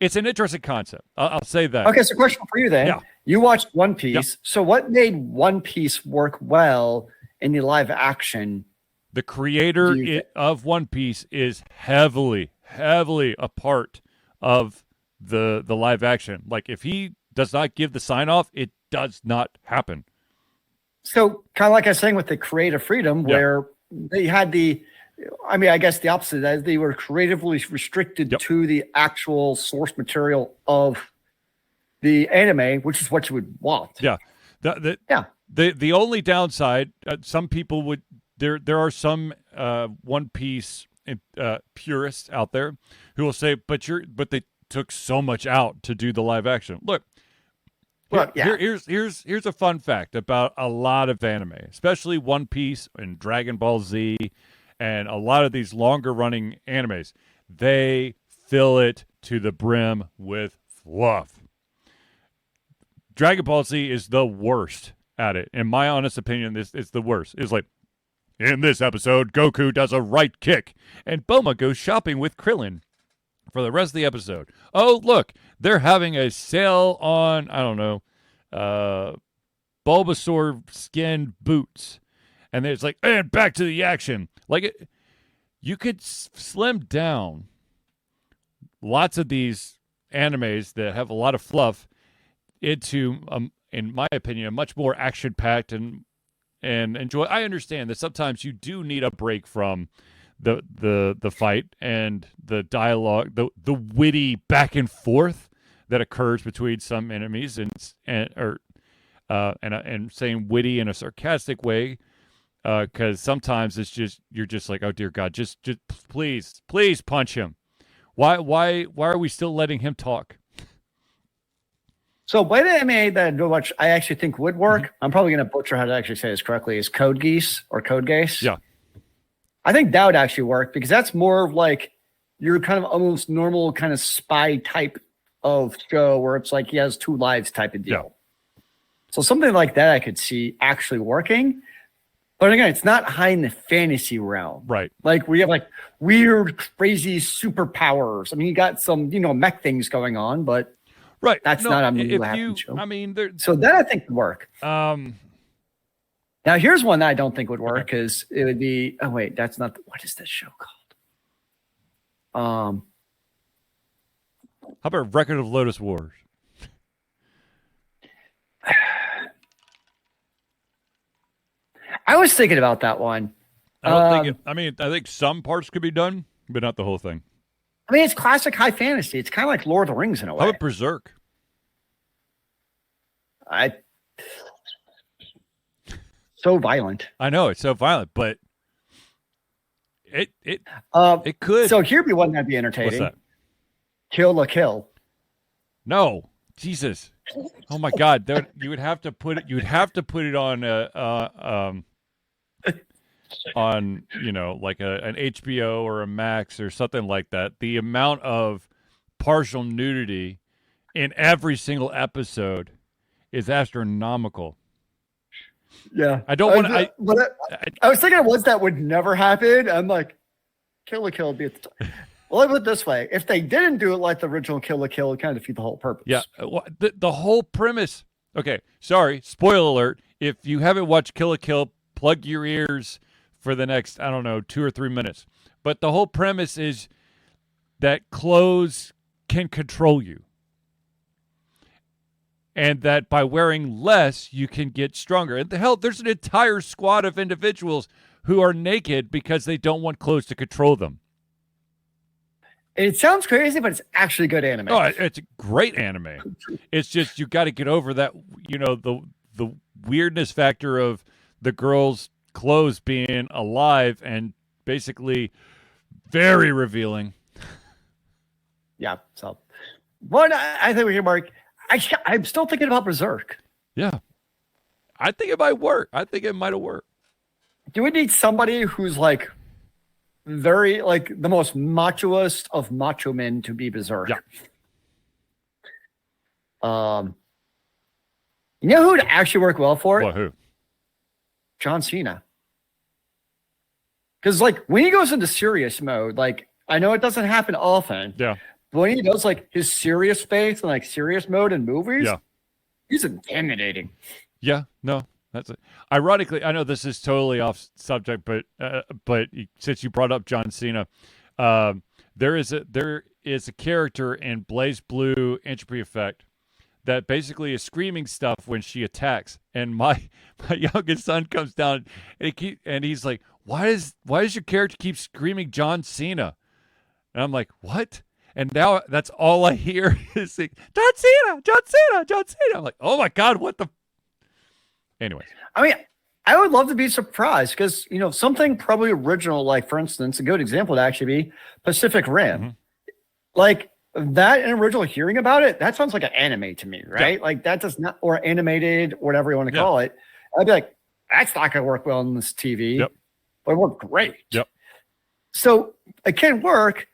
It's an interesting concept. I'll say that.
Okay, so question for you then.
Yeah.
You watched One Piece.
Yep.
So what made One Piece work well in the live action?
The creator of One Piece is heavily a part of the live action. Like if he does not give the sign off, it does not happen.
So kind of like I was saying with the creative freedom, where they had I guess the opposite of that, they were creatively restricted to the actual source material of the anime, which is what you would want.
Yeah. The only downside, some people would, there are some One Piece purists out there who will say, but they took so much out to do the live action. Look, here's a fun fact about a lot of anime, especially One Piece and Dragon Ball Z and a lot of these longer running animes. They fill it to the brim with fluff. Dragon Ball Z is the worst at it. In my honest opinion, it's the worst. It's like, in this episode, Goku does a right kick, and Bulma goes shopping with Krillin for the rest of the episode. Oh, look, they're having a sale on, I don't know, Bulbasaur skin boots. And it's like, and back to the action. Like, you could slim down lots of these animes that have a lot of fluff into, in my opinion, a much more action-packed and enjoy. I understand that sometimes you do need a break from the fight and the dialogue, the witty back and forth that occurs between some enemies and saying witty in a sarcastic way. Because sometimes it's just you're just like, oh dear God, just please punch him. Why are we still letting him talk?
So one anime that Overwatch I actually think would work, I'm probably going to butcher how to actually say this correctly, is Code Geass or Code Geass.
Yeah.
I think that would actually work because that's more of like your kind of almost normal kind of spy type of show where it's like he has two lives type of deal. Yeah. So something like that I could see actually working. But again, it's not high in the fantasy realm.
Right.
Like we have like weird, crazy superpowers. I mean, you got some, mech things going on, but
right.
That's not on the show.
I mean,
so that I think would work. Now here's one that I don't think would work because it would be. Oh wait, that's not. What is this show called?
How about Record of Lotus Wars?
I was thinking about that one.
I think some parts could be done, but not the whole thing.
I mean, it's classic high fantasy. It's kind of like Lord of the Rings in a way.
How about Berserk?
So violent.
I know it's so violent, but it could.
So here'd be one that'd be entertaining.
What's that?
Kill la Kill.
No, Jesus. Oh my God! You would have to put it. You would have to put it on on like an HBO or a Max or something like that. The amount of partial nudity in every single episode is astronomical.
Yeah,
I don't want to.
I was thinking of ones that would never happen. I'm like, Kill la Kill would be at the top. Well, let me put it this way: if they didn't do it like the original Kill la Kill, it kind of defeat the whole purpose.
Yeah, the whole premise. Okay, sorry, spoiler alert. If you haven't watched Kill la Kill, plug your ears for the next 2 or 3 minutes. But the whole premise is that clothes can control you, and that by wearing less, you can get stronger. And there's an entire squad of individuals who are naked because they don't want clothes to control them.
It sounds crazy, but it's actually good anime.
Oh, it's a great anime. It's just you got to get over that, the weirdness factor of the girls' clothes being alive and basically very revealing.
Yeah. So, one I think we can mark. I'm still thinking about Berserk.
Yeah, I think it might work. I think it might have worked.
Do we need somebody who's like very like the most machoest of macho men to be Berserk?
Yeah.
You know who would actually work well for it?
What, who?
John Cena. Because like when he goes into serious mode, like I know it doesn't happen often.
Yeah.
But when he does like his serious face and like serious mode in movies,
yeah,
he's intimidating.
Yeah, no, that's it. Ironically, I know this is totally off subject, but since you brought up John Cena, there is a character in Blaze Blue Entropy Effect that basically is screaming stuff when she attacks, and my youngest son comes down and he's like, why does your character keep screaming John Cena? And I'm like, what? And now that's all I hear is like, John Cena, John Cena, John Cena. I'm like, oh my God, what the? Anyways.
I mean, I would love to be surprised because, something probably original, like for instance, a good example would actually be Pacific Rim.
Mm-hmm.
Like that and original hearing about it, that sounds like an anime to me, right?
Yeah.
Like that does not, or animated, whatever you want to call it. I'd be like, that's not going to work well on this TV.
Yep.
But it worked great.
Yep.
So it can work.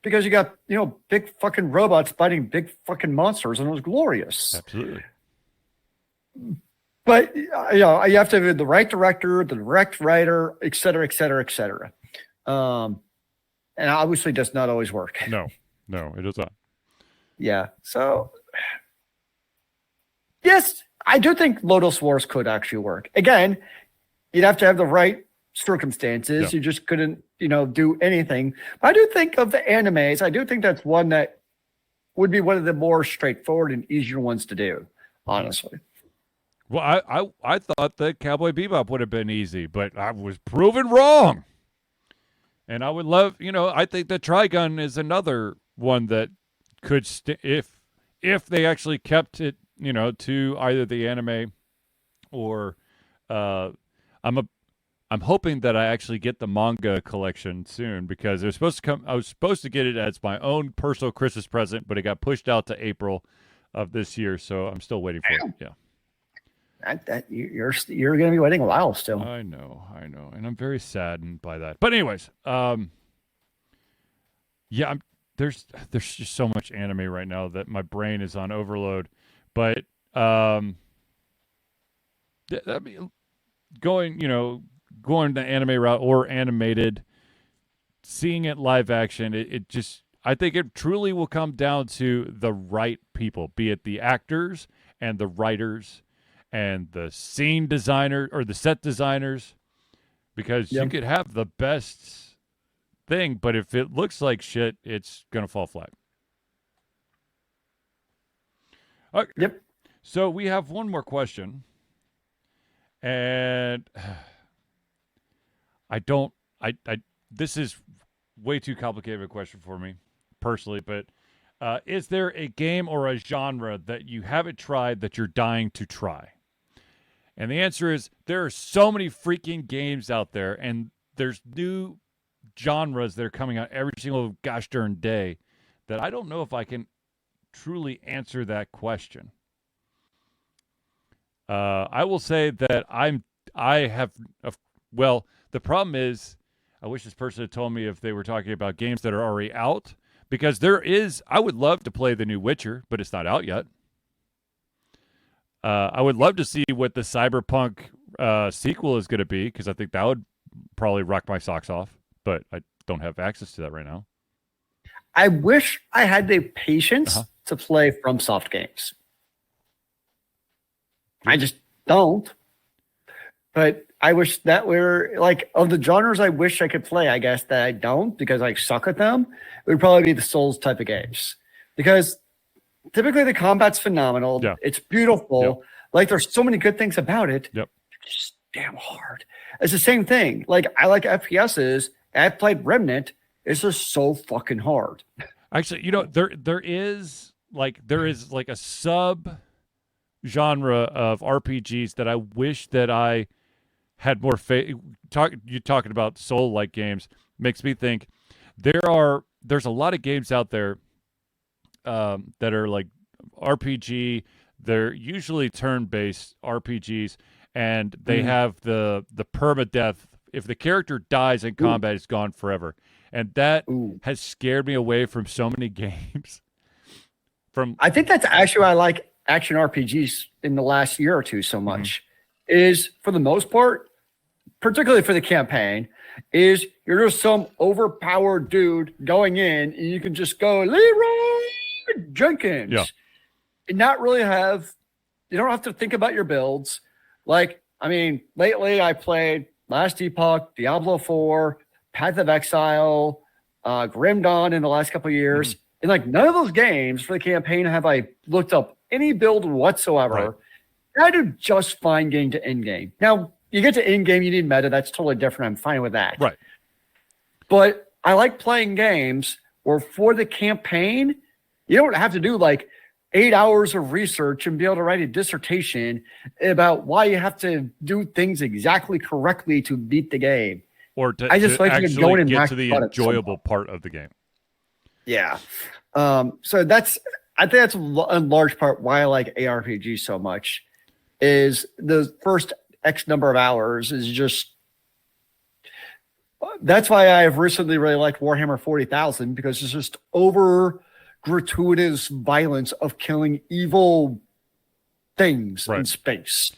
Because you got, big fucking robots fighting big fucking monsters, and it was glorious.
Absolutely.
But, you have to have the right director, the direct writer, et cetera, et cetera, et cetera. And obviously does not always work.
No, it does not.
Yeah. So, yes, I do think Lotus Wars could actually work. Again, you'd have to have the right circumstances.
Yeah.
You just couldn't, do anything. But I do think of the animes. I do think that's one that would be one of the more straightforward and easier ones to do, honestly.
Well, I thought that Cowboy Bebop would have been easy, but I was proven wrong. And I would love, I think that Trigun is another one that could, if they actually kept it, to either the anime or I'm hoping that I actually get the manga collection soon because it was supposed to come. I was supposed to get it as my own personal Christmas present, but it got pushed out to April of this year, so I'm still waiting for it. Yeah,
you're going to be waiting a while still.
I know, and I'm very saddened by that. But anyways, yeah, there's just so much anime right now that my brain is on overload. But I mean, going the anime route or animated, seeing it live action, it just, I think it truly will come down to the right people, be it the actors and the writers and the scene designer or the set designers, because you could have the best thing, but if it looks like shit, it's gonna fall flat. Okay.
Yep.
So we have one more question, and I this is way too complicated of a question for me personally, but is there a game or a genre that you haven't tried that you're dying to try? And the answer is there are so many freaking games out there, and there's new genres that are coming out every single gosh darn day that I don't know if I can truly answer that question. I will say that the problem is, I wish this person had told me if they were talking about games that are already out, because I would love to play the new Witcher, but it's not out yet. I would love to see what the Cyberpunk sequel is going to be, because I think that would probably rock my socks off, but I don't have access to that right now.
I wish I had the patience to play FromSoft games. I just don't. But I wish that were, like, of the genres I wish I could play, I guess, that I don't because I suck at them, it would probably be the Souls type of games. Because typically the combat's phenomenal.
Yeah.
It's beautiful.
Yep.
Like, there's so many good things about it.
Yep.
It's just damn hard. It's the same thing. Like, I like FPSs. I've played Remnant. It's just so fucking hard.
Actually, there is like a sub genre of RPGs that I wish that I had more faith. You talking about soul-like games makes me think there's a lot of games out there that are like RPG. They're usually turn-based RPGs, and they have the permadeath. If the character dies in combat, it's gone forever, and that has scared me away from so many games. I
think that's actually why I like action RPGs in the last year or two so much. Is for the most part, particularly for the campaign, is you're just some overpowered dude going in, and you can just go Leroy Jenkins, and not really you don't have to think about your builds. Like, I mean, lately I played Last Epoch, Diablo 4, Path of Exile, Grim Dawn in the last couple of years. And like none of those games for the campaign have I looked up any build whatsoever. Right. I do just fine getting to end game. Now, you get to end game, you need meta. That's totally different. I'm fine with that.
Right.
But I like playing games where for the campaign, you don't have to do like 8 hours of research and be able to write a dissertation about why you have to do things exactly correctly to beat the game.
Or to
actually
get to the enjoyable part of the game.
Yeah. So I think that's in large part why I like ARPG so much, is the first X number of hours is just, that's why I have recently really liked Warhammer 40,000, because it's just over gratuitous violence of killing evil things in space.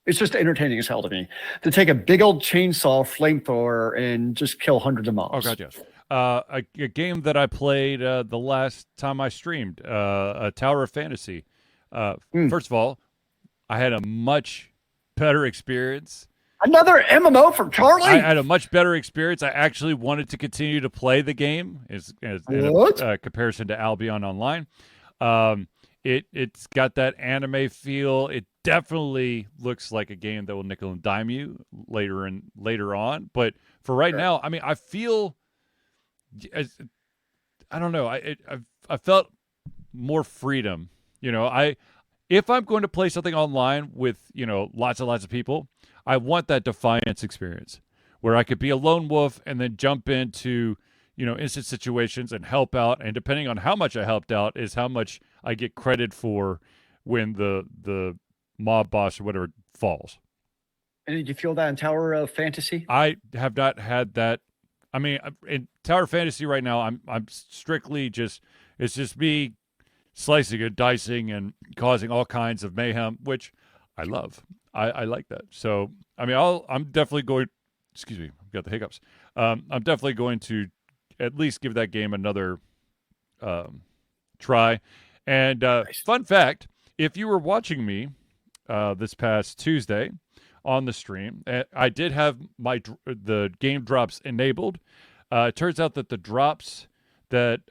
It's just entertaining as hell to me to take a big old chainsaw flamethrower and just kill hundreds of mobs.
Oh god, yes. A game that I played the last time I streamed, a Tower of Fantasy. First of all, I had a much better experience.
Another MMO from Charlie?
I had a much better experience. I actually wanted to continue to play the game in comparison to Albion Online. It's got that anime feel. It definitely looks like a game that will nickel and dime you later on. But for right now, I mean, I feel, I don't know. I felt more freedom. If I'm going to play something online with lots and lots of people, I want that Defiance experience where I could be a lone wolf and then jump into, instant situations and help out. And depending on how much I helped out is how much I get credit for when the mob boss or whatever falls.
And did you feel that in Tower of Fantasy?
I have not had that. I mean, in Tower Fantasy right now, I'm strictly it's just me slicing and dicing and causing all kinds of mayhem, which I love. I like that. So, I mean, I'm definitely going. Excuse me, I've got the hiccups. I'm definitely going to at least give that game another try. And
Nice.
Fun fact: if you were watching me this past Tuesday on the stream, I did have the game drops enabled. It turns out that the drops that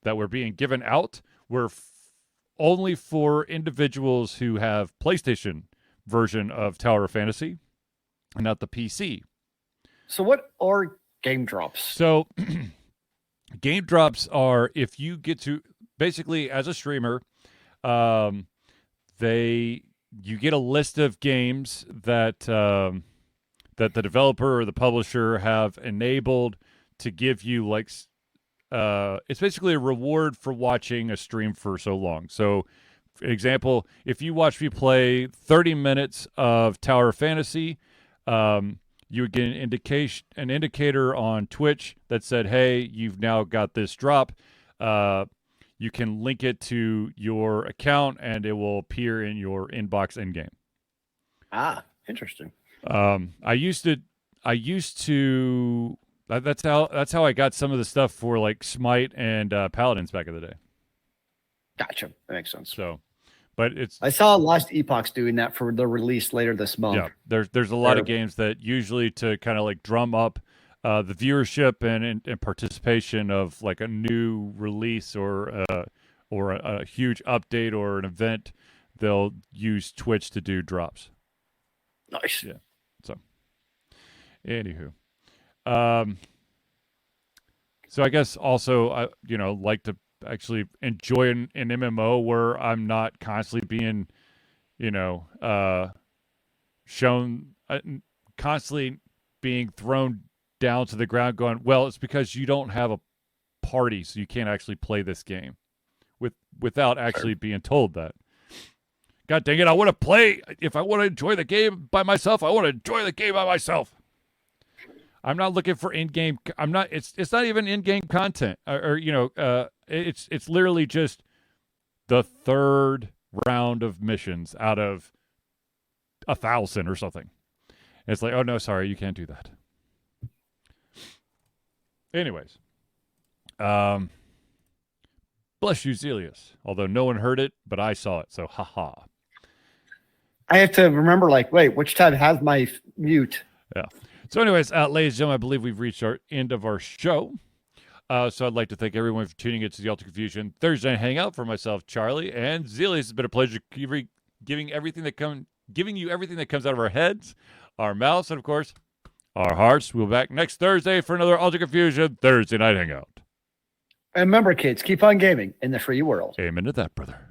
were being given out were only for individuals who have PlayStation version of Tower of Fantasy and not the PC.
So what are game drops?
So game drops are if you get to basically as a streamer, you get a list of games that that the developer or the publisher have enabled to give you it's basically a reward for watching a stream for so long. So, for example, if you watch me play 30 minutes of Tower of Fantasy, you would get an indicator on Twitch that said, "Hey, you've now got this drop." You can link it to your account, and it will appear in your inbox in game.
Ah, interesting.
I used to. That's how I got some of the stuff for like Smite and Paladins back in the day.
Gotcha. That makes sense.
So, but
I saw Lost Epochs doing that for the release later this month.
Yeah, there's a lot of games that usually to kind of like drum up the viewership and participation of like a new release or a huge update or an event, they'll use Twitch to do drops.
Nice.
Yeah. So, anywho. So I guess also I like to actually enjoy an MMO where I'm not constantly being shown constantly being thrown down to the ground going, well, it's because you don't have a party, so you can't actually play this game without actually being told that. God dang it, I want to play. If I want to enjoy the game by myself, I want to enjoy the game by myself. I'm not looking for in-game. I'm not. It's not even in-game content, it's literally just the third round of missions out of 1,000 or something. And it's like, oh no, sorry, you can't do that. Anyways, bless you, Zealeus. Although no one heard it, but I saw it, so haha.
I have to remember, wait, which tab has my mute?
Yeah. So anyways, ladies and gentlemen, I believe we've reached our end of our show. So I'd like to thank everyone for tuning into the Ultra Confusion Thursday Hangout. For myself, Charlie, and Zealeus, it's been a pleasure giving you everything that comes out of our heads, our mouths, and of course, our hearts. We'll be back next Thursday for another Ultra Confusion Thursday Night Hangout.
And remember, kids, keep on gaming in the free world.
Amen to that, brother.